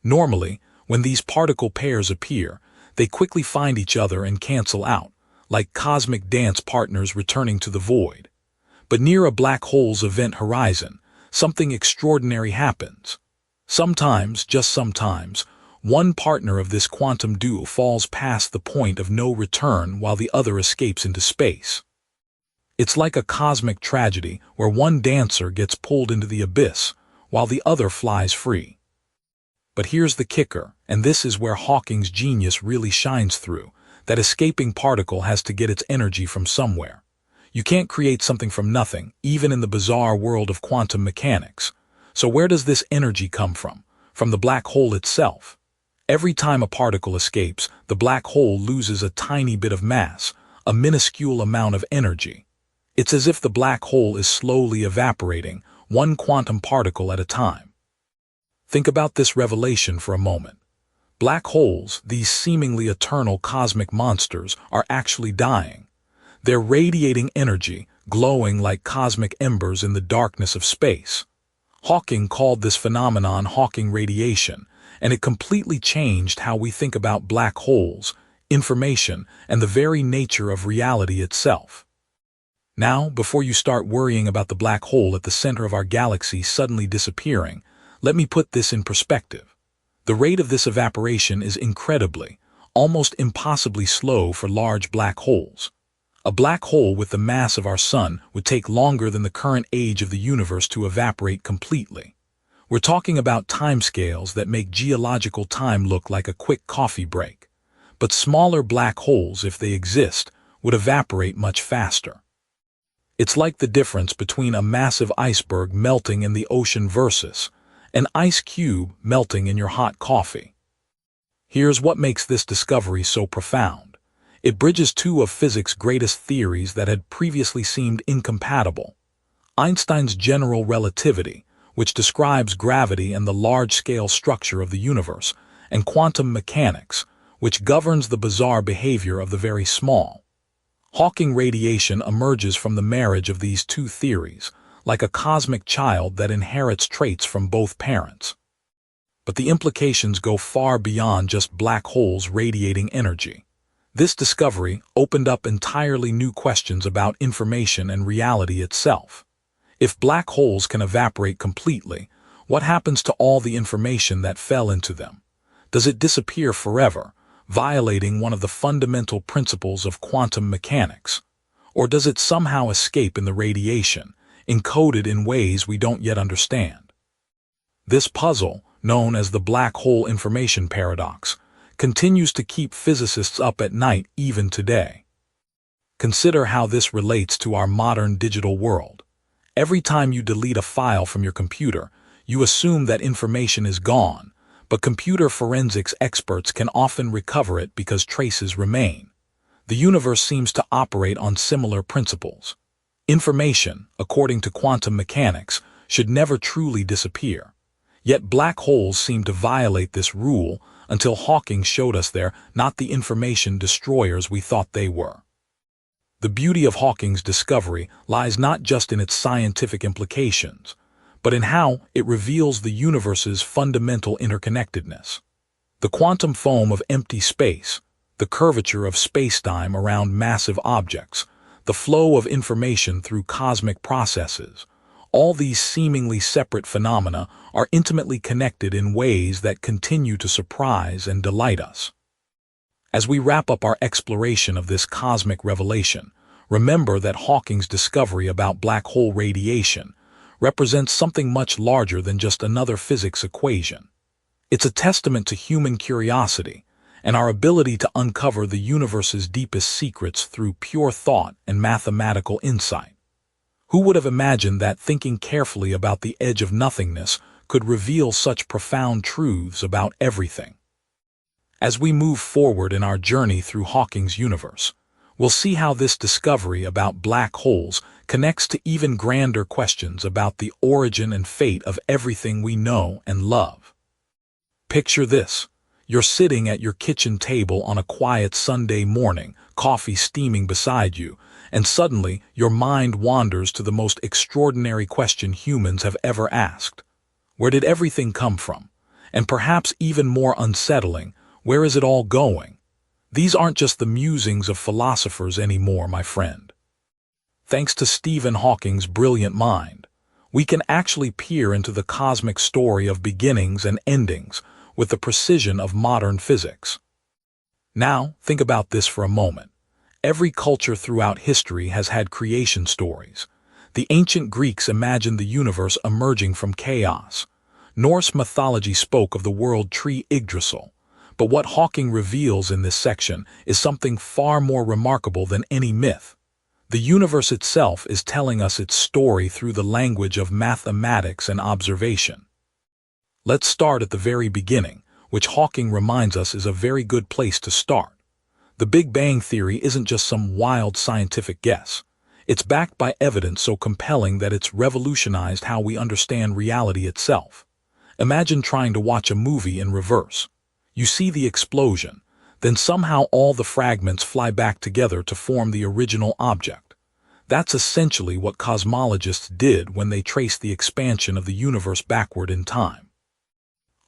Normally, when these particle pairs appear, they quickly find each other and cancel out, like cosmic dance partners returning to the void. But near a black hole's event horizon, something extraordinary happens. Sometimes, just sometimes, one partner of this quantum duo falls past the point of no return while the other escapes into space. It's like a cosmic tragedy where one dancer gets pulled into the abyss while the other flies free. But here's the kicker, and this is where Hawking's genius really shines through. That escaping particle has to get its energy from somewhere. You can't create something from nothing, even in the bizarre world of quantum mechanics. So where does this energy come from? from the black hole itself. Every time a particle escapes, the black hole loses a tiny bit of mass, a minuscule amount of energy. It's as if the black hole is slowly evaporating, one quantum particle at a time. Think about this revelation for a moment. Black holes, these seemingly eternal cosmic monsters, are actually dying. They're radiating energy, glowing like cosmic embers in the darkness of space. Hawking called this phenomenon Hawking radiation, and it completely changed how we think about black holes, information, and the very nature of reality itself. Now, before you start worrying about the black hole at the center of our galaxy suddenly disappearing, let me put this in perspective. The rate of this evaporation is incredibly, almost impossibly slow for large black holes. A black hole with the mass of our sun would take longer than the current age of the universe to evaporate completely. We're talking about timescales that make geological time look like a quick coffee break. But smaller black holes, if they exist, would evaporate much faster. It's like the difference between a massive iceberg melting in the ocean versus an ice cube melting in your hot coffee. Here's what makes this discovery so profound. It bridges two of physics' greatest theories that had previously seemed incompatible. Einstein's general relativity, which describes gravity and the large-scale structure of the universe, and quantum mechanics, which governs the bizarre behavior of the very small. Hawking radiation emerges from the marriage of these two theories, like a cosmic child that inherits traits from both parents. But the implications go far beyond just black holes radiating energy. This discovery opened up entirely new questions about information and reality itself. If black holes can evaporate completely, what happens to all the information that fell into them? Does it disappear forever, violating one of the fundamental principles of quantum mechanics? Or does it somehow escape in the radiation, encoded in ways we don't yet understand? This puzzle, known as the black hole information paradox, continues to keep physicists up at night even today. Consider how this relates to our modern digital world. Every time you delete a file from your computer, you assume that information is gone, but computer forensics experts can often recover it because traces remain. The universe seems to operate on similar principles. Information, according to quantum mechanics, should never truly disappear. Yet black holes seem to violate this rule until Hawking showed us they're not the information destroyers we thought they were. The beauty of Hawking's discovery lies not just in its scientific implications, but in how it reveals the universe's fundamental interconnectedness. The quantum foam of empty space, the curvature of spacetime around massive objects, the flow of information through cosmic processes, all these seemingly separate phenomena are intimately connected in ways that continue to surprise and delight us. As we wrap up our exploration of this cosmic revelation, remember that Hawking's discovery about black hole radiation represents something much larger than just another physics equation. It's a testament to human curiosity and our ability to uncover the universe's deepest secrets through pure thought and mathematical insight. Who would have imagined that thinking carefully about the edge of nothingness could reveal such profound truths about everything? As we move forward in our journey through Hawking's universe, we'll see how this discovery about black holes connects to even grander questions about the origin and fate of everything we know and love. Picture this. You're sitting at your kitchen table on a quiet Sunday morning, coffee steaming beside you, and suddenly your mind wanders to the most extraordinary question humans have ever asked. Where did everything come from? And perhaps even more unsettling, where is it all going? These aren't just the musings of philosophers anymore, my friend. Thanks to Stephen Hawking's brilliant mind, we can actually peer into the cosmic story of beginnings and endings with the precision of modern physics. Now, think about this for a moment. Every culture throughout history has had creation stories. The ancient Greeks imagined the universe emerging from chaos. Norse mythology spoke of the world tree Yggdrasil. But what Hawking reveals in this section is something far more remarkable than any myth. The universe itself is telling us its story through the language of mathematics and observation. Let's start at the very beginning, which Hawking reminds us is a very good place to start. The Big Bang Theory isn't just some wild scientific guess. It's backed by evidence so compelling that it's revolutionized how we understand reality itself. Imagine trying to watch a movie in reverse. You see the explosion, then somehow all the fragments fly back together to form the original object. That's essentially what cosmologists did when they traced the expansion of the universe backward in time.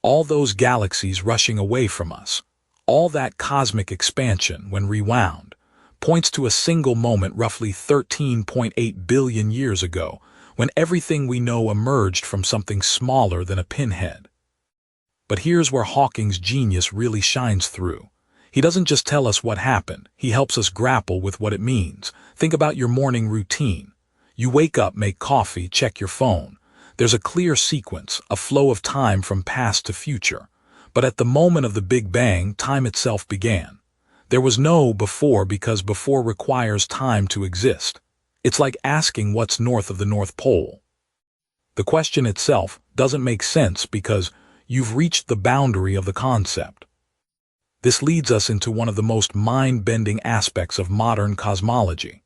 All those galaxies rushing away from us, all that cosmic expansion, when rewound, points to a single moment roughly 13.8 billion years ago, when everything we know emerged from something smaller than a pinhead. But here's where Hawking's genius really shines through. He doesn't just tell us what happened, he helps us grapple with what it means. Think about your morning routine. You wake up, make coffee, check your phone. There's a clear sequence, a flow of time from past to future. But at the moment of the Big Bang, time itself began. There was no before because before requires time to exist. It's like asking what's north of the North Pole. The question itself doesn't make sense because you've reached the boundary of the concept. This leads us into one of the most mind-bending aspects of modern cosmology.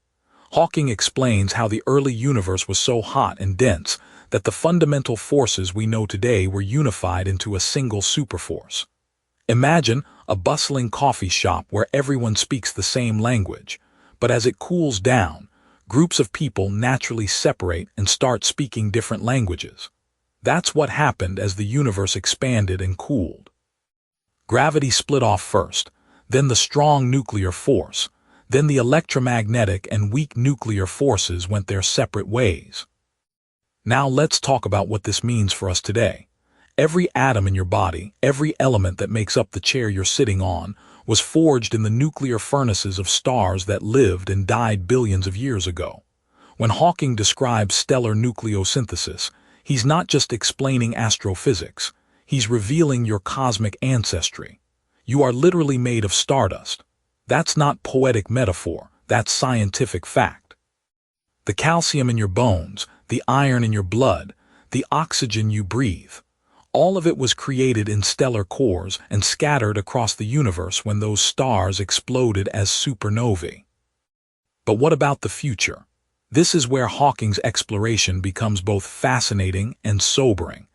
Hawking explains how the early universe was so hot and dense that the fundamental forces we know today were unified into a single superforce. Imagine a bustling coffee shop where everyone speaks the same language, but as it cools down, groups of people naturally separate and start speaking different languages. That's what happened as the universe expanded and cooled. Gravity split off first, then the strong nuclear force, then the electromagnetic and weak nuclear forces went their separate ways. Now let's talk about what this means for us today. Every atom in your body, every element that makes up the chair you're sitting on, was forged in the nuclear furnaces of stars that lived and died billions of years ago. When Hawking describes stellar nucleosynthesis, he's not just explaining astrophysics, he's revealing your cosmic ancestry. You are literally made of stardust. That's not poetic metaphor, that's scientific fact. The calcium in your bones, the iron in your blood, the oxygen you breathe, all of it was created in stellar cores and scattered across the universe when those stars exploded as supernovae. But what about the future? This is where Hawking's exploration becomes both fascinating and sobering.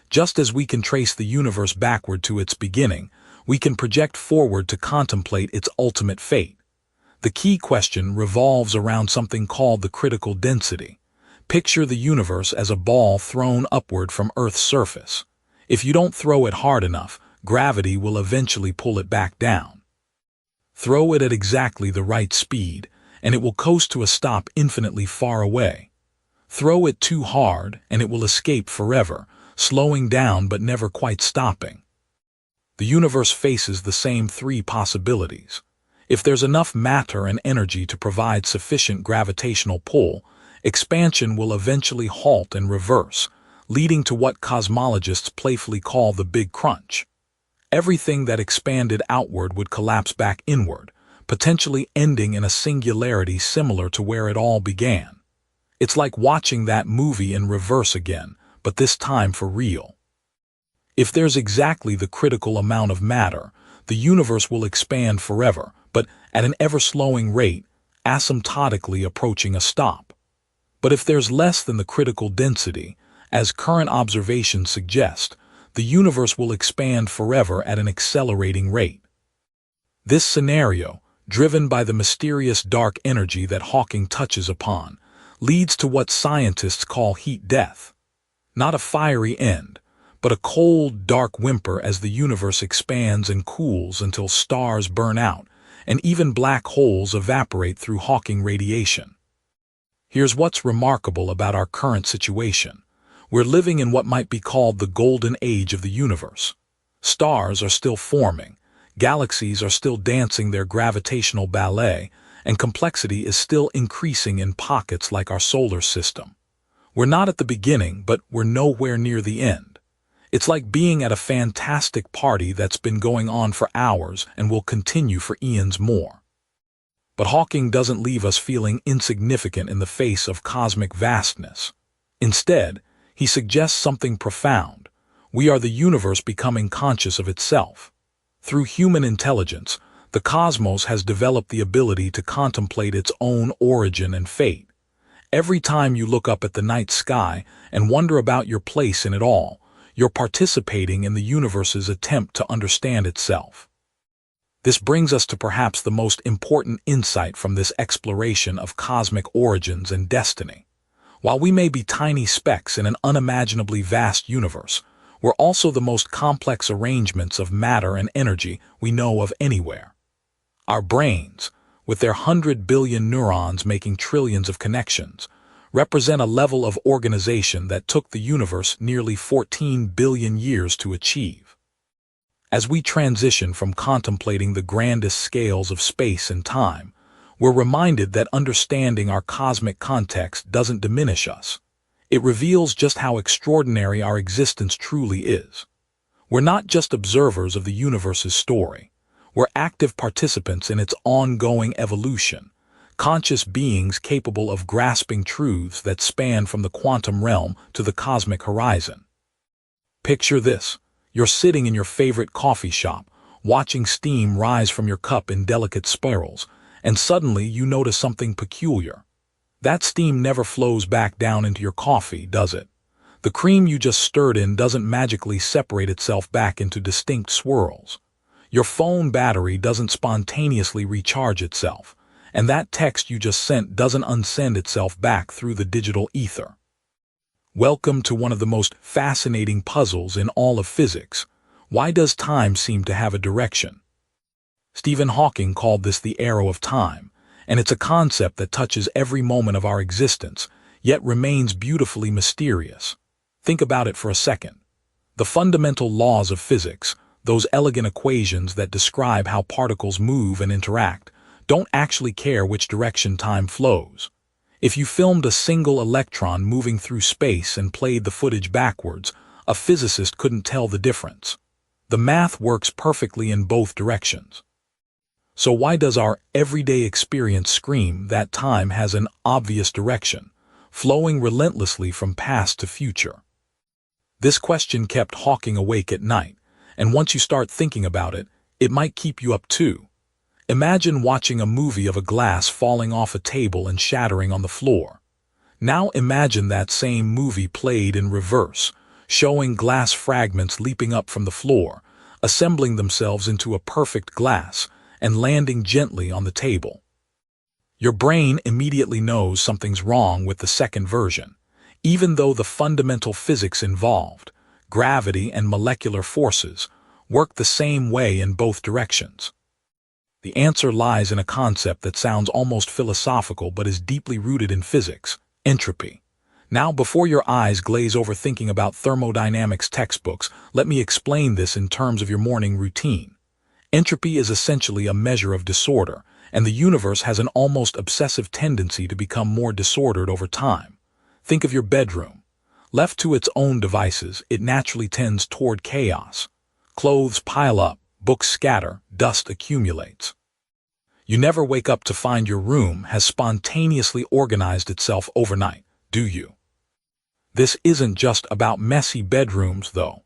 Just as we can trace the universe backward to its beginning, we can project forward to contemplate its ultimate fate. The key question revolves around something called the critical density. Picture the universe as a ball thrown upward from Earth's surface. If you don't throw it hard enough, gravity will eventually pull it back down. Throw it at exactly the right speed, and it will coast to a stop infinitely far away. Throw it too hard, and it will escape forever, slowing down but never quite stopping. The universe faces the same three possibilities. If there's enough matter and energy to provide sufficient gravitational pull, expansion will eventually halt and reverse, leading to what cosmologists playfully call the Big Crunch. Everything that expanded outward would collapse back inward, potentially ending in a singularity similar to where it all began. It's like watching that movie in reverse again, but this time for real. If there's exactly the critical amount of matter, the universe will expand forever, but at an ever-slowing rate, asymptotically approaching a stop. But if there's less than the critical density, as current observations suggest, the universe will expand forever at an accelerating rate. This scenario, driven by the mysterious dark energy that Hawking touches upon, leads to what scientists call heat death. Not a fiery end, but a cold, dark whimper as the universe expands and cools until stars burn out, and even black holes evaporate through Hawking radiation. Here's what's remarkable about our current situation. We're living in what might be called the golden age of the universe. Stars are still forming, galaxies are still dancing their gravitational ballet, and complexity is still increasing in pockets like our solar system. We're not at the beginning, but we're nowhere near the end. It's like being at a fantastic party that's been going on for hours and will continue for eons more. But Hawking doesn't leave us feeling insignificant in the face of cosmic vastness. Instead, he suggests something profound. We are the universe becoming conscious of itself. Through human intelligence, the cosmos has developed the ability to contemplate its own origin and fate. Every time you look up at the night sky and wonder about your place in it all, you're participating in the universe's attempt to understand itself. This brings us to perhaps the most important insight from this exploration of cosmic origins and destiny. While we may be tiny specks in an unimaginably vast universe, we're also the most complex arrangements of matter and energy we know of anywhere. Our brains, with their 100 billion neurons making trillions of connections, represent a level of organization that took the universe nearly 14 billion years to achieve. As we transition from contemplating the grandest scales of space and time, we're reminded that understanding our cosmic context doesn't diminish us. It reveals just how extraordinary our existence truly is. We're not just observers of the universe's story. We're active participants in its ongoing evolution, conscious beings capable of grasping truths that span from the quantum realm to the cosmic horizon. Picture this. You're sitting in your favorite coffee shop, watching steam rise from your cup in delicate spirals, and suddenly you notice something peculiar. That steam never flows back down into your coffee, does it? The cream you just stirred in doesn't magically separate itself back into distinct swirls. Your phone battery doesn't spontaneously recharge itself, and that text you just sent doesn't unsend itself back through the digital ether. Welcome to one of the most fascinating puzzles in all of physics. Why does time seem to have a direction? Stephen Hawking called this the arrow of time, and it's a concept that touches every moment of our existence, yet remains beautifully mysterious. Think about it for a second. The fundamental laws of physics, those elegant equations that describe how particles move and interact, don't actually care which direction time flows. If you filmed a single electron moving through space and played the footage backwards, a physicist couldn't tell the difference. The math works perfectly in both directions. So why does our everyday experience scream that time has an obvious direction, flowing relentlessly from past to future? This question kept Hawking awake at night, and once you start thinking about it, it might keep you up too. Imagine watching a movie of a glass falling off a table and shattering on the floor. Now imagine that same movie played in reverse, showing glass fragments leaping up from the floor, assembling themselves into a perfect glass, and landing gently on the table. Your brain immediately knows something's wrong with the second version, even though the fundamental physics involved, gravity and molecular forces, work the same way in both directions. The answer lies in a concept that sounds almost philosophical but is deeply rooted in physics: entropy. Now, before your eyes glaze over thinking about thermodynamics textbooks, let me explain this in terms of your morning routine. Entropy is essentially a measure of disorder, and the universe has an almost obsessive tendency to become more disordered over time. Think of your bedroom. Left to its own devices, it naturally tends toward chaos. Clothes pile up, books scatter, dust accumulates. You never wake up to find your room has spontaneously organized itself overnight, do you? This isn't just about messy bedrooms, though.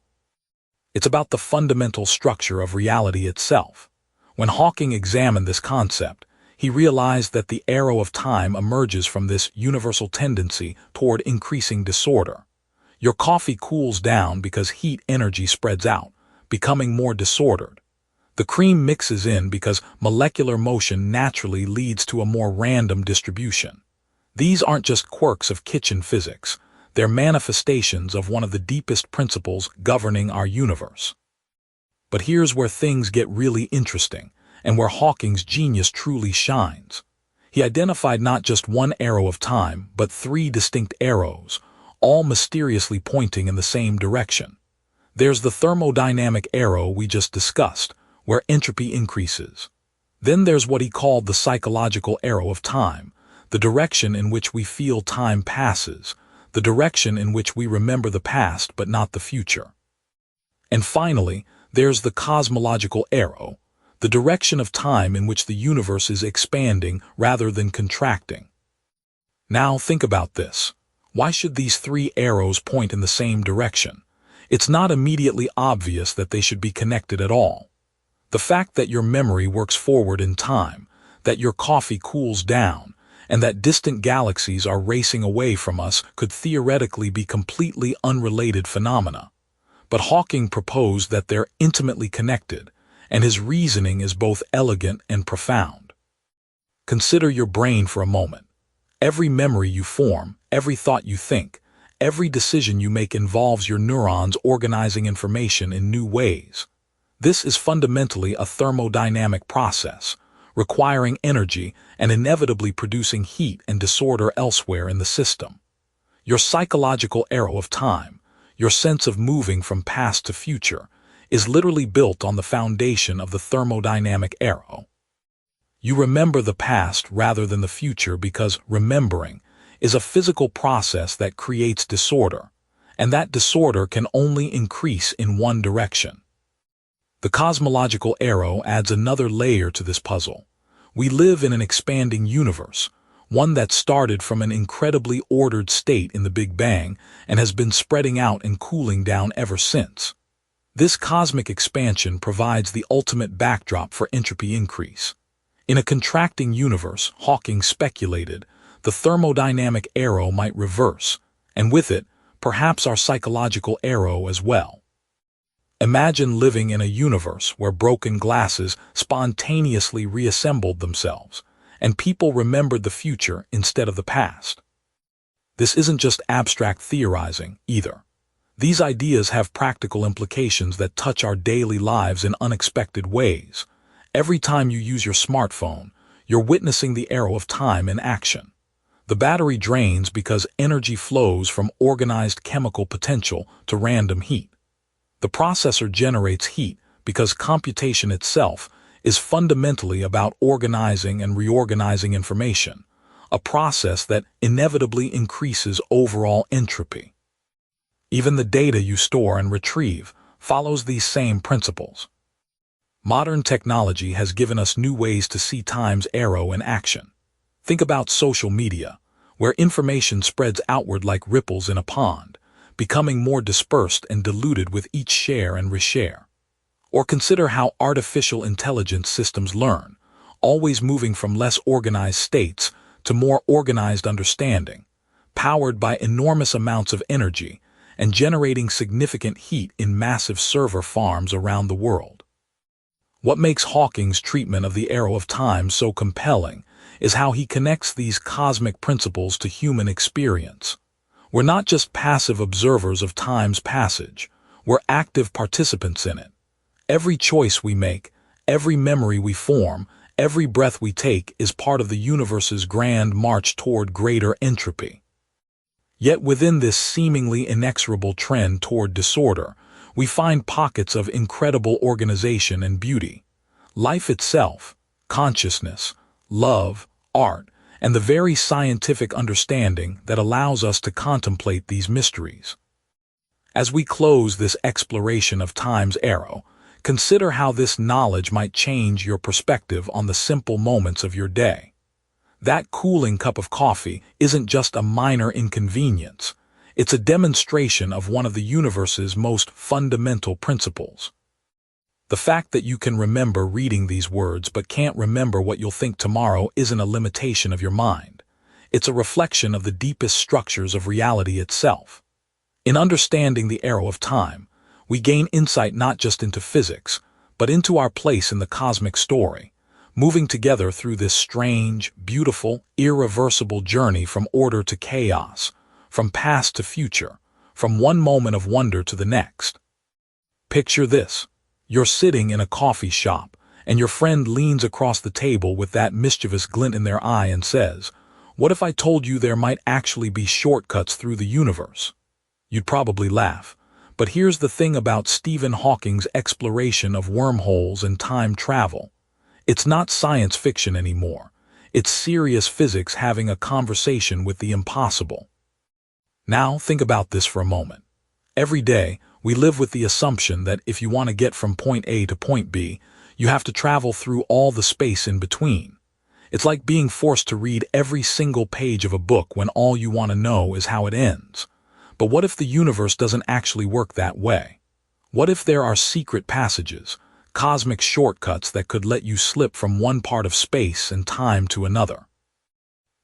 It's about the fundamental structure of reality itself. When Hawking examined this concept, he realized that the arrow of time emerges from this universal tendency toward increasing disorder. Your coffee cools down because heat energy spreads out, becoming more disordered. The cream mixes in because molecular motion naturally leads to a more random distribution. These aren't just quirks of kitchen physics. They're manifestations of one of the deepest principles governing our universe. But here's where things get really interesting, and where Hawking's genius truly shines. He identified not just one arrow of time, but 3 distinct arrows, all mysteriously pointing in the same direction. There's the thermodynamic arrow we just discussed, where entropy increases. Then there's what he called the psychological arrow of time, the direction in which we feel time passes, the direction in which we remember the past but not the future. And finally, there's the cosmological arrow, the direction of time in which the universe is expanding rather than contracting. Now think about this. Why should these 3 arrows point in the same direction? It's not immediately obvious that they should be connected at all. The fact that your memory works forward in time, that your coffee cools down, and that distant galaxies are racing away from us could theoretically be completely unrelated phenomena. But Hawking proposed that they're intimately connected, and his reasoning is both elegant and profound. Consider your brain for a moment. Every memory you form, every thought you think, every decision you make involves your neurons organizing information in new ways. This is fundamentally a thermodynamic process, requiring energy and inevitably producing heat and disorder elsewhere in the system. Your psychological arrow of time, your sense of moving from past to future, is literally built on the foundation of the thermodynamic arrow. You remember the past rather than the future because remembering is a physical process that creates disorder, and that disorder can only increase in one direction. The cosmological arrow adds another layer to this puzzle. We live in an expanding universe, one that started from an incredibly ordered state in the Big Bang and has been spreading out and cooling down ever since. This cosmic expansion provides the ultimate backdrop for entropy increase. In a contracting universe, Hawking speculated, the thermodynamic arrow might reverse, and with it, perhaps our psychological arrow as well. Imagine living in a universe where broken glasses spontaneously reassembled themselves, and people remembered the future instead of the past. This isn't just abstract theorizing, either. These ideas have practical implications that touch our daily lives in unexpected ways. Every time you use your smartphone, you're witnessing the arrow of time in action. The battery drains because energy flows from organized chemical potential to random heat. The processor generates heat because computation itself is fundamentally about organizing and reorganizing information, a process that inevitably increases overall entropy. Even the data you store and retrieve follows these same principles. Modern technology has given us new ways to see time's arrow in action. Think about social media, where information spreads outward like ripples in a pond, becoming more dispersed and diluted with each share and reshare. Or consider how artificial intelligence systems learn, always moving from less organized states to more organized understanding, powered by enormous amounts of energy and generating significant heat in massive server farms around the world. What makes Hawking's treatment of the arrow of time so compelling is how he connects these cosmic principles to human experience. We're not just passive observers of time's passage, we're active participants in it. Every choice we make, every memory we form, every breath we take is part of the universe's grand march toward greater entropy. Yet within this seemingly inexorable trend toward disorder, we find pockets of incredible organization and beauty. Life itself, consciousness, love, art, and the very scientific understanding that allows us to contemplate these mysteries. As we close this exploration of time's arrow, consider how this knowledge might change your perspective on the simple moments of your day. That cooling cup of coffee isn't just a minor inconvenience, it's a demonstration of one of the universe's most fundamental principles. The fact that you can remember reading these words but can't remember what you'll think tomorrow isn't a limitation of your mind. It's a reflection of the deepest structures of reality itself. In understanding the arrow of time, we gain insight not just into physics, but into our place in the cosmic story, moving together through this strange, beautiful, irreversible journey from order to chaos, from past to future, from one moment of wonder to the next. Picture this. You're sitting in a coffee shop, and your friend leans across the table with that mischievous glint in their eye and says, "What if I told you there might actually be shortcuts through the universe?" You'd probably laugh. But here's the thing about Stephen Hawking's exploration of wormholes and time travel. It's not science fiction anymore. It's serious physics having a conversation with the impossible. Now think about this for a moment. Every day, we live with the assumption that if you want to get from point A to point B, you have to travel through all the space in between. It's like being forced to read every single page of a book when all you want to know is how it ends. But what if the universe doesn't actually work that way? What if there are secret passages, cosmic shortcuts that could let you slip from one part of space and time to another?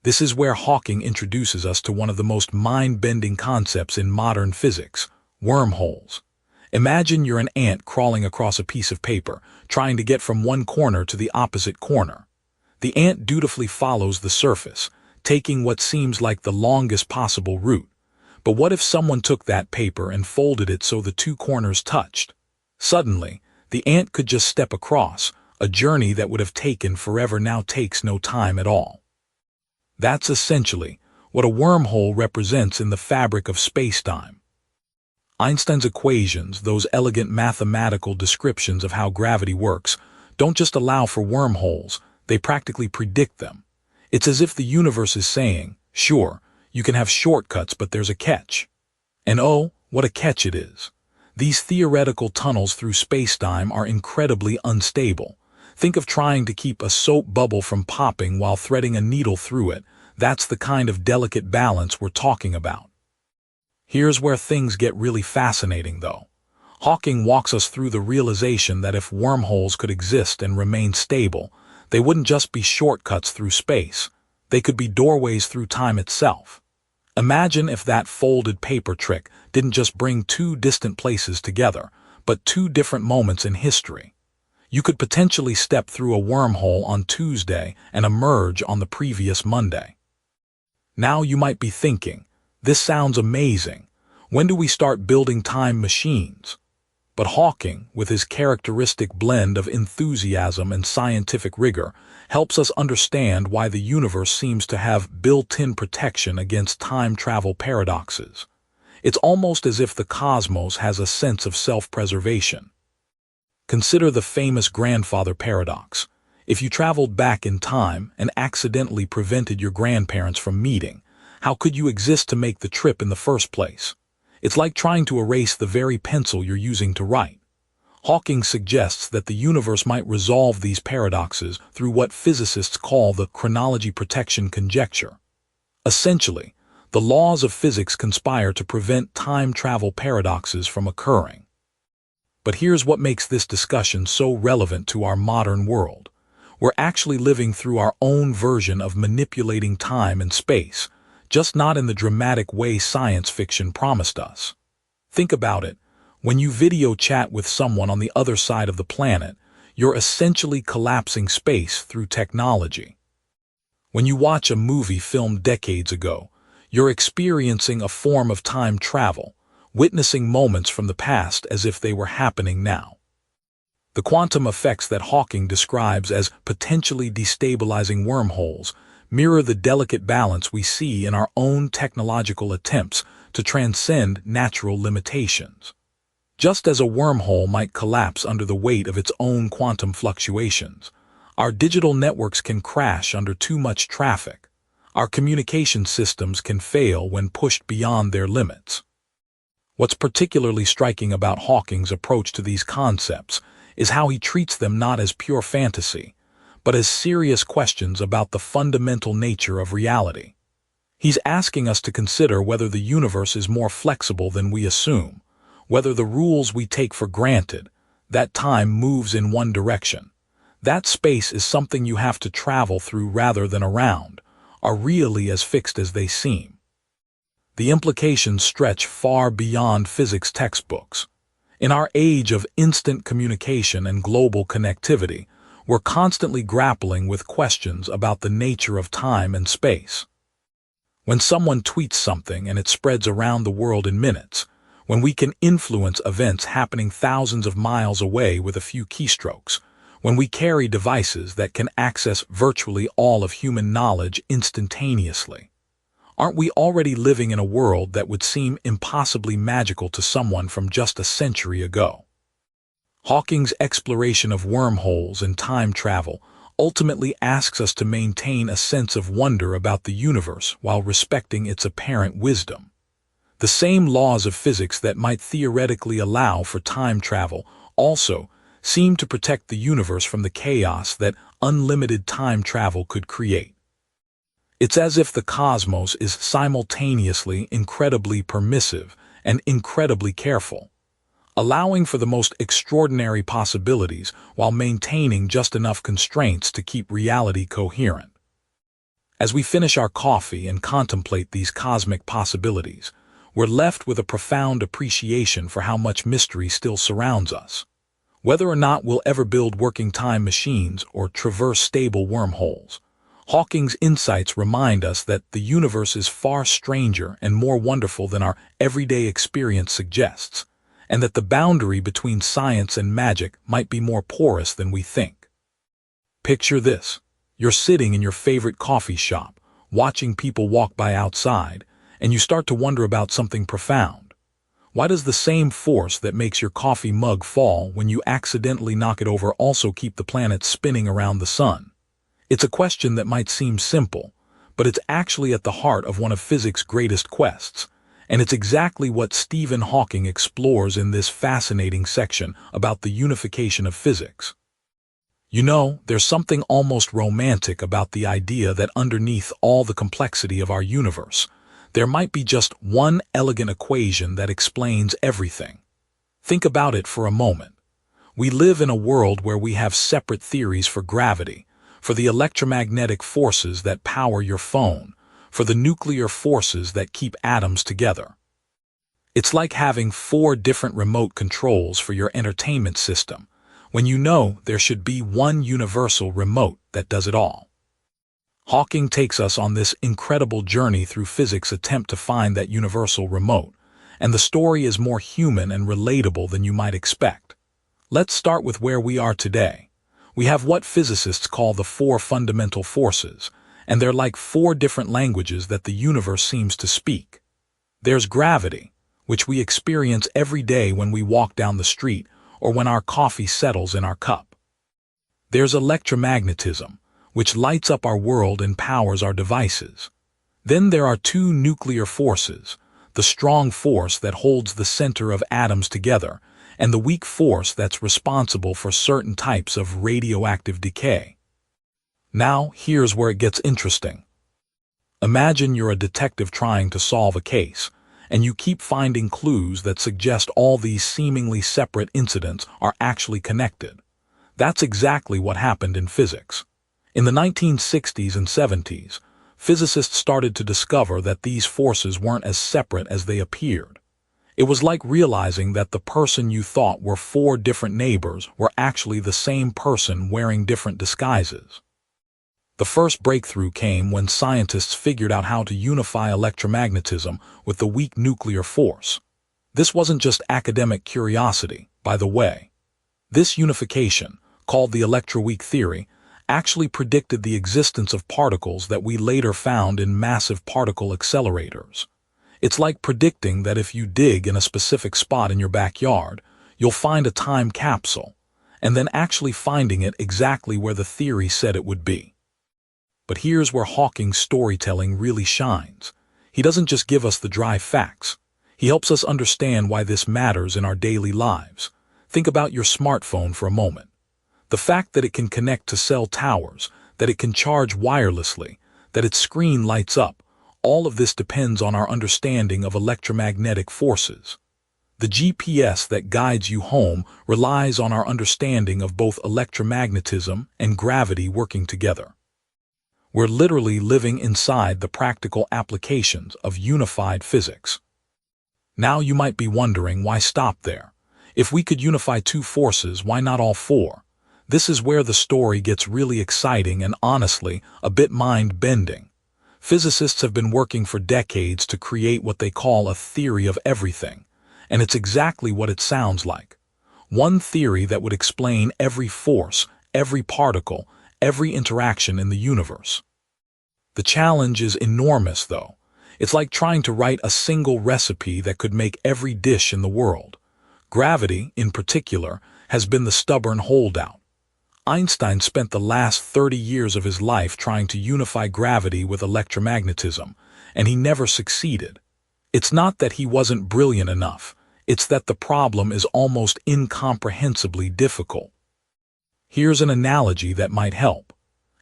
This is where Hawking introduces us to one of the most mind-bending concepts in modern physics: wormholes. Imagine you're an ant crawling across a piece of paper, trying to get from one corner to the opposite corner. The ant dutifully follows the surface, taking what seems like the longest possible route. But what if someone took that paper and folded it so the two corners touched? Suddenly, the ant could just step across. A journey that would have taken forever now takes no time at all. That's essentially what a wormhole represents in the fabric of space-time. Einstein's equations, those elegant mathematical descriptions of how gravity works, don't just allow for wormholes, they practically predict them. It's as if the universe is saying, sure, you can have shortcuts, but there's a catch. And oh, what a catch it is. These theoretical tunnels through space-time are incredibly unstable. Think of trying to keep a soap bubble from popping while threading a needle through it. That's the kind of delicate balance we're talking about. Here's where things get really fascinating, though. Hawking walks us through the realization that if wormholes could exist and remain stable, they wouldn't just be shortcuts through space. They could be doorways through time itself. Imagine if that folded paper trick didn't just bring two distant places together, but two different moments in history. You could potentially step through a wormhole on Tuesday and emerge on the previous Monday. Now you might be thinking, this sounds amazing. When do we start building time machines? But Hawking, with his characteristic blend of enthusiasm and scientific rigor, helps us understand why the universe seems to have built-in protection against time travel paradoxes. It's almost as if the cosmos has a sense of self-preservation. Consider the famous grandfather paradox. If you traveled back in time and accidentally prevented your grandparents from meeting, how could you exist to make the trip in the first place? It's like trying to erase the very pencil you're using to write. Hawking suggests that the universe might resolve these paradoxes through what physicists call the chronology protection conjecture. Essentially, the laws of physics conspire to prevent time travel paradoxes from occurring. But here's what makes this discussion so relevant to our modern world. We're actually living through our own version of manipulating time and space, just not in the dramatic way science fiction promised us. Think about it. When you video chat with someone on the other side of the planet, you're essentially collapsing space through technology. When you watch a movie filmed decades ago, you're experiencing a form of time travel, witnessing moments from the past as if they were happening now. The quantum effects that Hawking describes as potentially destabilizing wormholes mirror the delicate balance we see in our own technological attempts to transcend natural limitations. Just as a wormhole might collapse under the weight of its own quantum fluctuations, our digital networks can crash under too much traffic. Our communication systems can fail when pushed beyond their limits. What's particularly striking about Hawking's approach to these concepts is how he treats them not as pure fantasy, but as serious questions about the fundamental nature of reality. He's asking us to consider whether the universe is more flexible than we assume, whether the rules we take for granted, that time moves in one direction, that space is something you have to travel through rather than around, are really as fixed as they seem. The implications stretch far beyond physics textbooks. In our age of instant communication and global connectivity, we're constantly grappling with questions about the nature of time and space. When someone tweets something and it spreads around the world in minutes, when we can influence events happening thousands of miles away with a few keystrokes, when we carry devices that can access virtually all of human knowledge instantaneously, aren't we already living in a world that would seem impossibly magical to someone from just a century ago? Hawking's exploration of wormholes and time travel ultimately asks us to maintain a sense of wonder about the universe while respecting its apparent wisdom. The same laws of physics that might theoretically allow for time travel also seem to protect the universe from the chaos that unlimited time travel could create. It's as if the cosmos is simultaneously incredibly permissive and incredibly careful, allowing for the most extraordinary possibilities while maintaining just enough constraints to keep reality coherent. As we finish our coffee and contemplate these cosmic possibilities, we're left with a profound appreciation for how much mystery still surrounds us. Whether or not we'll ever build working time machines or traverse stable wormholes, Hawking's insights remind us that the universe is far stranger and more wonderful than our everyday experience suggests, and that the boundary between science and magic might be more porous than we think. Picture this. You're sitting in your favorite coffee shop, watching people walk by outside, and you start to wonder about something profound. Why does the same force that makes your coffee mug fall when you accidentally knock it over also keep the planet spinning around the sun? It's a question that might seem simple, but it's actually at the heart of one of physics' greatest quests, and it's exactly what Stephen Hawking explores in this fascinating section about the unification of physics. You know, there's something almost romantic about the idea that underneath all the complexity of our universe, there might be just one elegant equation that explains everything. Think about it for a moment. We live in a world where we have separate theories for gravity, for the electromagnetic forces that power your phone, for the nuclear forces that keep atoms together. It's like having 4 different remote controls for your entertainment system, when you know there should be one universal remote that does it all. Hawking takes us on this incredible journey through physics' attempt to find that universal remote, and the story is more human and relatable than you might expect. Let's start with where we are today. We have what physicists call the 4 fundamental forces, and they're like 4 different languages that the universe seems to speak. There's gravity, which we experience every day when we walk down the street or when our coffee settles in our cup. There's electromagnetism, which lights up our world and powers our devices. Then there are 2 nuclear forces, the strong force that holds the center of atoms together, and the weak force that's responsible for certain types of radioactive decay. Now, here's where it gets interesting. Imagine you're a detective trying to solve a case, and you keep finding clues that suggest all these seemingly separate incidents are actually connected. That's exactly what happened in physics. In the 1960s and 70s, physicists started to discover that these forces weren't as separate as they appeared. It was like realizing that the person you thought were 4 different neighbors were actually the same person wearing different disguises. The first breakthrough came when scientists figured out how to unify electromagnetism with the weak nuclear force. This wasn't just academic curiosity, by the way. This unification, called the electroweak theory, actually predicted the existence of particles that we later found in massive particle accelerators. It's like predicting that if you dig in a specific spot in your backyard, you'll find a time capsule, and then actually finding it exactly where the theory said it would be. But here's where Hawking's storytelling really shines. He doesn't just give us the dry facts. He helps us understand why this matters in our daily lives. Think about your smartphone for a moment. The fact that it can connect to cell towers, that it can charge wirelessly, that its screen lights up, all of this depends on our understanding of electromagnetic forces. The GPS that guides you home relies on our understanding of both electromagnetism and gravity working together. We're literally living inside the practical applications of unified physics. Now you might be wondering, why stop there? If we could unify 2 forces, why not all 4? This is where the story gets really exciting and honestly a bit mind-bending. Physicists have been working for decades to create what they call a theory of everything, and it's exactly what it sounds like. One theory that would explain every force, every particle, every interaction in the universe. The challenge is enormous, though. It's like trying to write a single recipe that could make every dish in the world. Gravity, in particular, has been the stubborn holdout. Einstein spent the last 30 years of his life trying to unify gravity with electromagnetism, and he never succeeded. It's not that he wasn't brilliant enough, it's that the problem is almost incomprehensibly difficult. Here's an analogy that might help.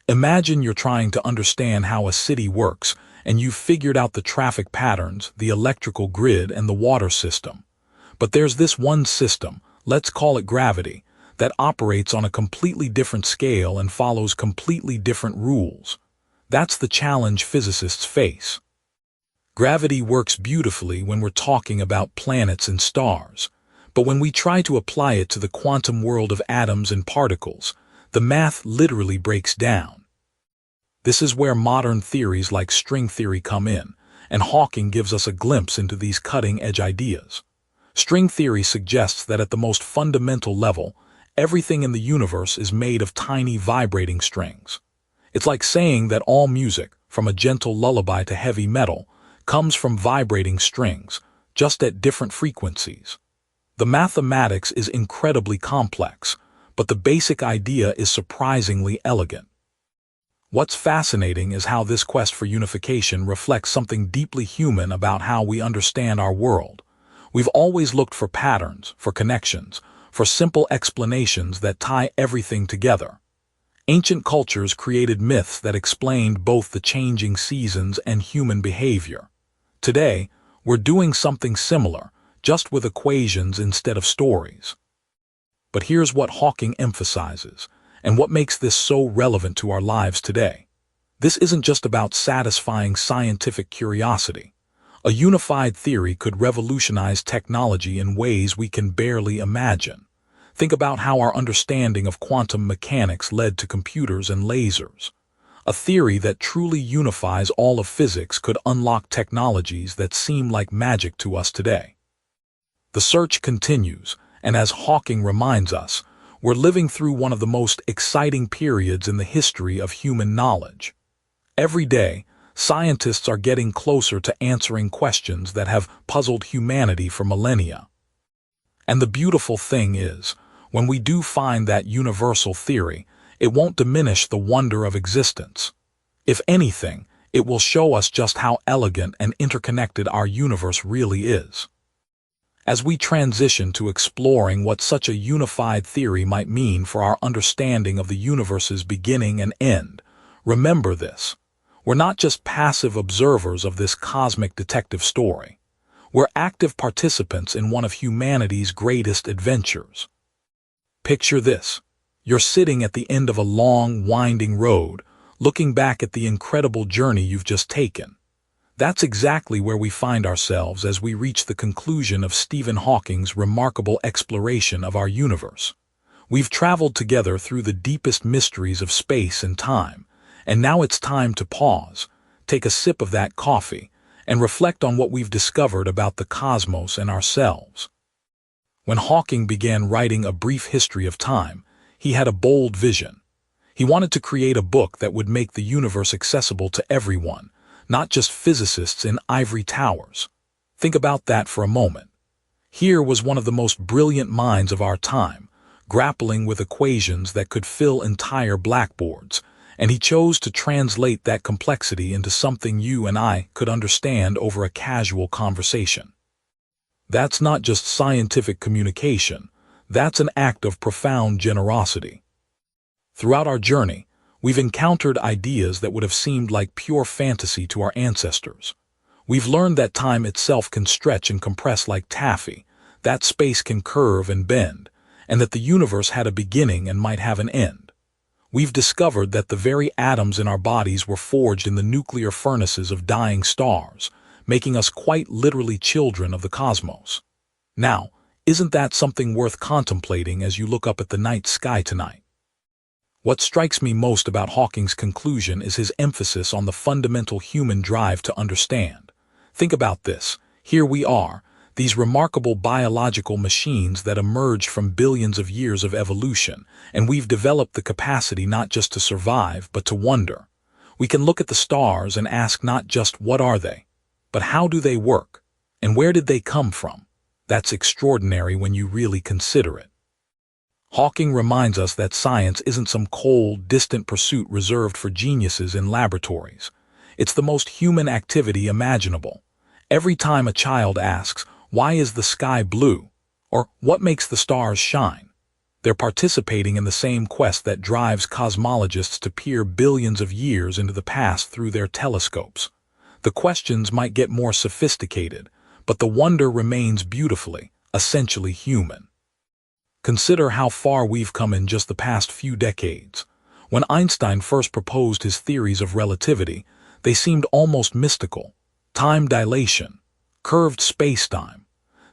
Imagine you're trying to understand how a city works, and you've figured out the traffic patterns, the electrical grid, and the water system. But there's this one system, let's call it gravity, that operates on a completely different scale and follows completely different rules. That's the challenge physicists face. Gravity works beautifully when we're talking about planets and stars, but when we try to apply it to the quantum world of atoms and particles, the math literally breaks down. This is where modern theories like string theory come in, and Hawking gives us a glimpse into these cutting-edge ideas. String theory suggests that at the most fundamental level, everything in the universe is made of tiny vibrating strings. It's like saying that all music, from a gentle lullaby to heavy metal, comes from vibrating strings, just at different frequencies. The mathematics is incredibly complex, but the basic idea is surprisingly elegant. What's fascinating is how this quest for unification reflects something deeply human about how we understand our world. We've always looked for patterns, for connections, for simple explanations that tie everything together. Ancient cultures created myths that explained both the changing seasons and human behavior. Today, we're doing something similar, just with equations instead of stories. But here's what Hawking emphasizes, and what makes this so relevant to our lives today. This isn't just about satisfying scientific curiosity. A unified theory could revolutionize technology in ways we can barely imagine. Think about how our understanding of quantum mechanics led to computers and lasers. A theory that truly unifies all of physics could unlock technologies that seem like magic to us today. The search continues, and as Hawking reminds us, we're living through one of the most exciting periods in the history of human knowledge. Every day, scientists are getting closer to answering questions that have puzzled humanity for millennia. And the beautiful thing is, when we do find that universal theory, it won't diminish the wonder of existence. If anything, it will show us just how elegant and interconnected our universe really is. As we transition to exploring what such a unified theory might mean for our understanding of the universe's beginning and end, remember this. We're not just passive observers of this cosmic detective story. We're active participants in one of humanity's greatest adventures. Picture this. You're sitting at the end of a long, winding road, looking back at the incredible journey you've just taken. That's exactly where we find ourselves as we reach the conclusion of Stephen Hawking's remarkable exploration of our universe. We've traveled together through the deepest mysteries of space and time, and now it's time to pause, take a sip of that coffee, and reflect on what we've discovered about the cosmos and ourselves. When Hawking began writing A Brief History of Time, he had a bold vision. He wanted to create a book that would make the universe accessible to everyone, not just physicists in ivory towers. Think about that for a moment. Here was one of the most brilliant minds of our time, grappling with equations that could fill entire blackboards, and he chose to translate that complexity into something you and I could understand over a casual conversation. That's not just scientific communication, that's an act of profound generosity. Throughout our journey, we've encountered ideas that would have seemed like pure fantasy to our ancestors. We've learned that time itself can stretch and compress like taffy, that space can curve and bend, and that the universe had a beginning and might have an end. We've discovered that the very atoms in our bodies were forged in the nuclear furnaces of dying stars, making us quite literally children of the cosmos. Now, isn't that something worth contemplating as you look up at the night sky tonight? What strikes me most about Hawking's conclusion is his emphasis on the fundamental human drive to understand. Think about this. Here we are, these remarkable biological machines that emerged from billions of years of evolution, and we've developed the capacity not just to survive, but to wonder. We can look at the stars and ask not just what are they, but how do they work, and where did they come from? That's extraordinary when you really consider it. Hawking reminds us that science isn't some cold, distant pursuit reserved for geniuses in laboratories. It's the most human activity imaginable. Every time a child asks, "Why is the sky blue?" or "What makes the stars shine?" They're participating in the same quest that drives cosmologists to peer billions of years into the past through their telescopes. The questions might get more sophisticated, but the wonder remains beautifully, essentially human. Consider how far we've come in just the past few decades. When Einstein first proposed his theories of relativity, they seemed almost mystical. Time dilation, curved space-time.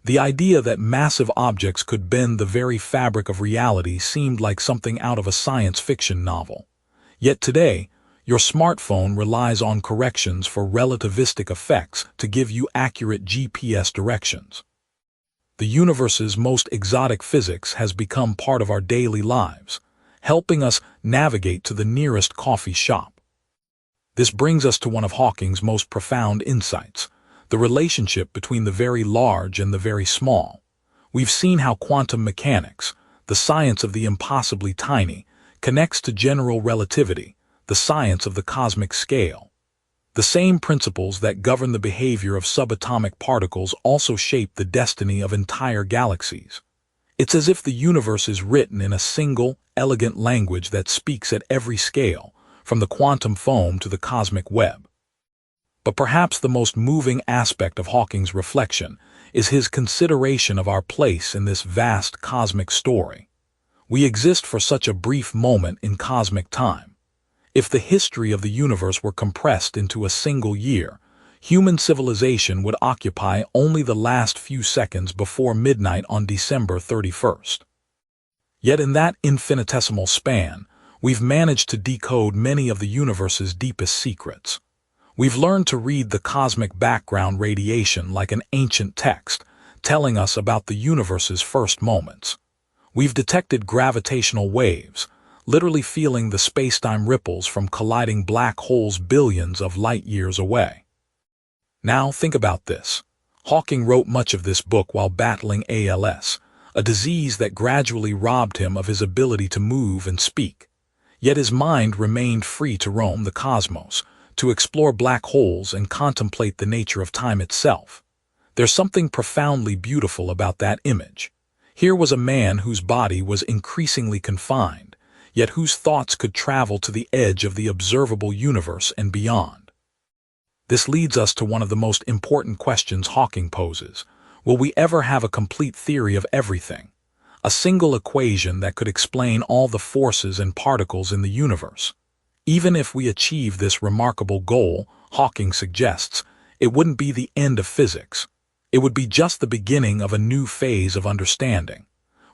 The idea that massive objects could bend the very fabric of reality seemed like something out of a science fiction novel. Yet today, your smartphone relies on corrections for relativistic effects to give you accurate GPS directions. The universe's most exotic physics has become part of our daily lives, helping us navigate to the nearest coffee shop. This brings us to one of Hawking's most profound insights, the relationship between the very large and the very small. We've seen how quantum mechanics, the science of the impossibly tiny, connects to general relativity, the science of the cosmic scale. The same principles that govern the behavior of subatomic particles also shape the destiny of entire galaxies. It's as if the universe is written in a single, elegant language that speaks at every scale, from the quantum foam to the cosmic web. But perhaps the most moving aspect of Hawking's reflection is his consideration of our place in this vast cosmic story. We exist for such a brief moment in cosmic time. If the history of the universe were compressed into a single year, human civilization would occupy only the last few seconds before midnight on December 31st. Yet in that infinitesimal span, we've managed to decode many of the universe's deepest secrets. We've learned to read the cosmic background radiation like an ancient text, telling us about the universe's first moments. We've detected gravitational waves, literally feeling the space-time ripples from colliding black holes billions of light-years away. Now think about this. Hawking wrote much of this book while battling ALS, a disease that gradually robbed him of his ability to move and speak. Yet his mind remained free to roam the cosmos, to explore black holes and contemplate the nature of time itself. There's something profoundly beautiful about that image. Here was a man whose body was increasingly confined, yet whose thoughts could travel to the edge of the observable universe and beyond. This leads us to one of the most important questions Hawking poses. Will we ever have a complete theory of everything? A single equation that could explain all the forces and particles in the universe? Even if we achieve this remarkable goal, Hawking suggests, it wouldn't be the end of physics. It would be just the beginning of a new phase of understanding.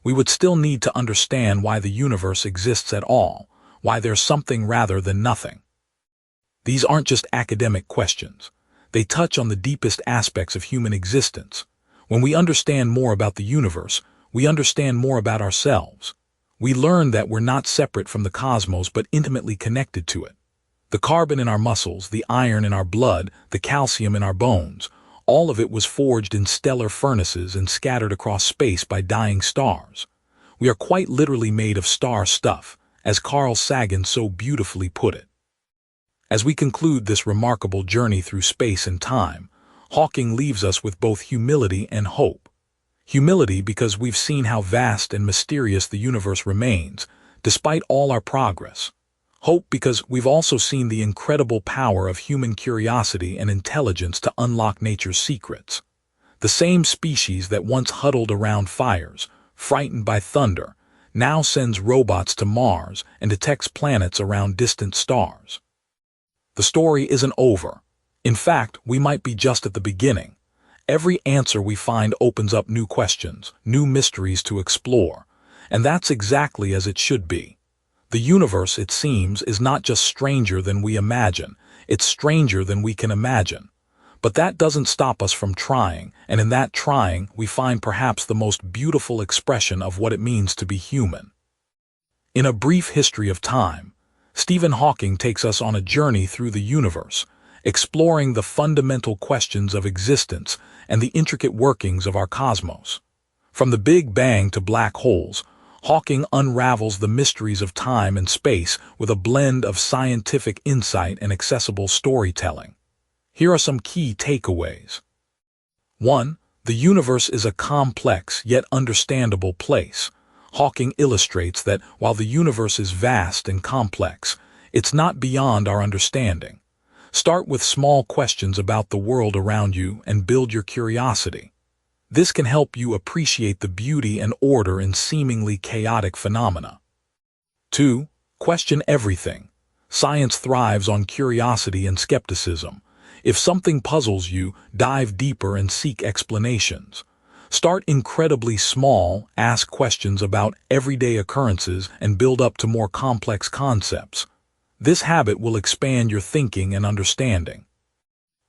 We would still need to understand why the universe exists at all, why there's something rather than nothing. These aren't just academic questions. They touch on the deepest aspects of human existence. When we understand more about the universe, we understand more about ourselves. We learn that we're not separate from the cosmos but intimately connected to it. The carbon in our muscles, the iron in our blood, the calcium in our bones, all of it was forged in stellar furnaces and scattered across space by dying stars. We are quite literally made of star stuff, as Carl Sagan so beautifully put it. As we conclude this remarkable journey through space and time, Hawking leaves us with both humility and hope. Humility because we've seen how vast and mysterious the universe remains, despite all our progress. Hope because we've also seen the incredible power of human curiosity and intelligence to unlock nature's secrets. The same species that once huddled around fires, frightened by thunder, now sends robots to Mars and detects planets around distant stars. The story isn't over. In fact, we might be just at the beginning. Every answer we find opens up new questions, new mysteries to explore, and that's exactly as it should be. The universe, it seems, is not just stranger than we imagine, it's stranger than we can imagine. But that doesn't stop us from trying, and in that trying, we find perhaps the most beautiful expression of what it means to be human. In A Brief History of Time, Stephen Hawking takes us on a journey through the universe, exploring the fundamental questions of existence and the intricate workings of our cosmos. From the Big Bang to black holes, Hawking unravels the mysteries of time and space with a blend of scientific insight and accessible storytelling. Here are some key takeaways. 1. The universe is a complex yet understandable place. Hawking illustrates that while the universe is vast and complex, it's not beyond our understanding. Start with small questions about the world around you and build your curiosity. This can help you appreciate the beauty and order in seemingly chaotic phenomena. 2. Question everything. Science thrives on curiosity and skepticism. If something puzzles you, dive deeper and seek explanations. Start incredibly small, ask questions about everyday occurrences, and build up to more complex concepts. This habit will expand your thinking and understanding.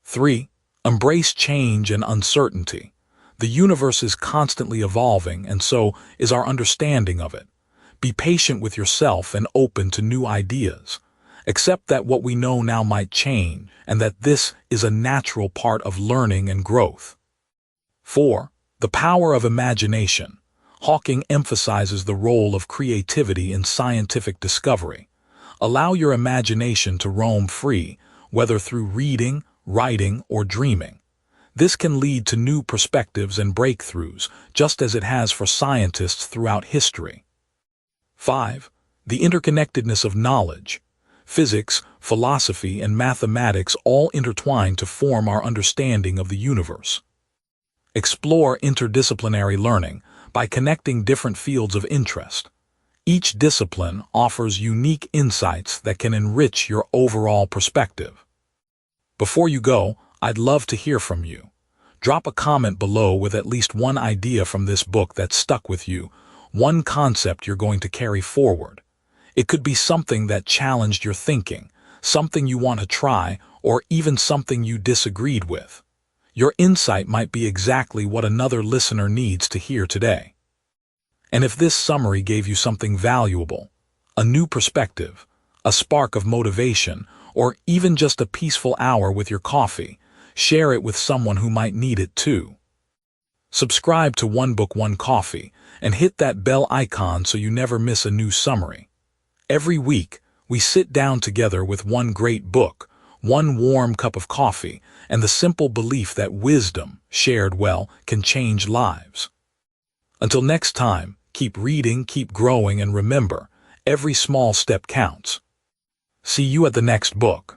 3. Embrace change and uncertainty. The universe is constantly evolving, and so is our understanding of it. Be patient with yourself and open to new ideas. Accept that what we know now might change, and that this is a natural part of learning and growth. 4. The power of imagination. Hawking emphasizes the role of creativity in scientific discovery. Allow your imagination to roam free, whether through reading, writing, or dreaming. This can lead to new perspectives and breakthroughs, just as it has for scientists throughout history. 5. The interconnectedness of knowledge. Physics, philosophy, and mathematics all intertwine to form our understanding of the universe. Explore interdisciplinary learning by connecting different fields of interest. Each discipline offers unique insights that can enrich your overall perspective. Before you go, I'd love to hear from you. Drop a comment below with at least one idea from this book that stuck with you, one concept you're going to carry forward. It could be something that challenged your thinking, something you want to try, or even something you disagreed with. Your insight might be exactly what another listener needs to hear today. And if this summary gave you something valuable, a new perspective, a spark of motivation, or even just a peaceful hour with your coffee, share it with someone who might need it too. Subscribe to One Book, One Coffee, and hit that bell icon so you never miss a new summary. Every week, we sit down together with one great book, one warm cup of coffee, and the simple belief that wisdom, shared well, can change lives. Until next time, keep reading, keep growing, and remember, every small step counts. See you at the next book.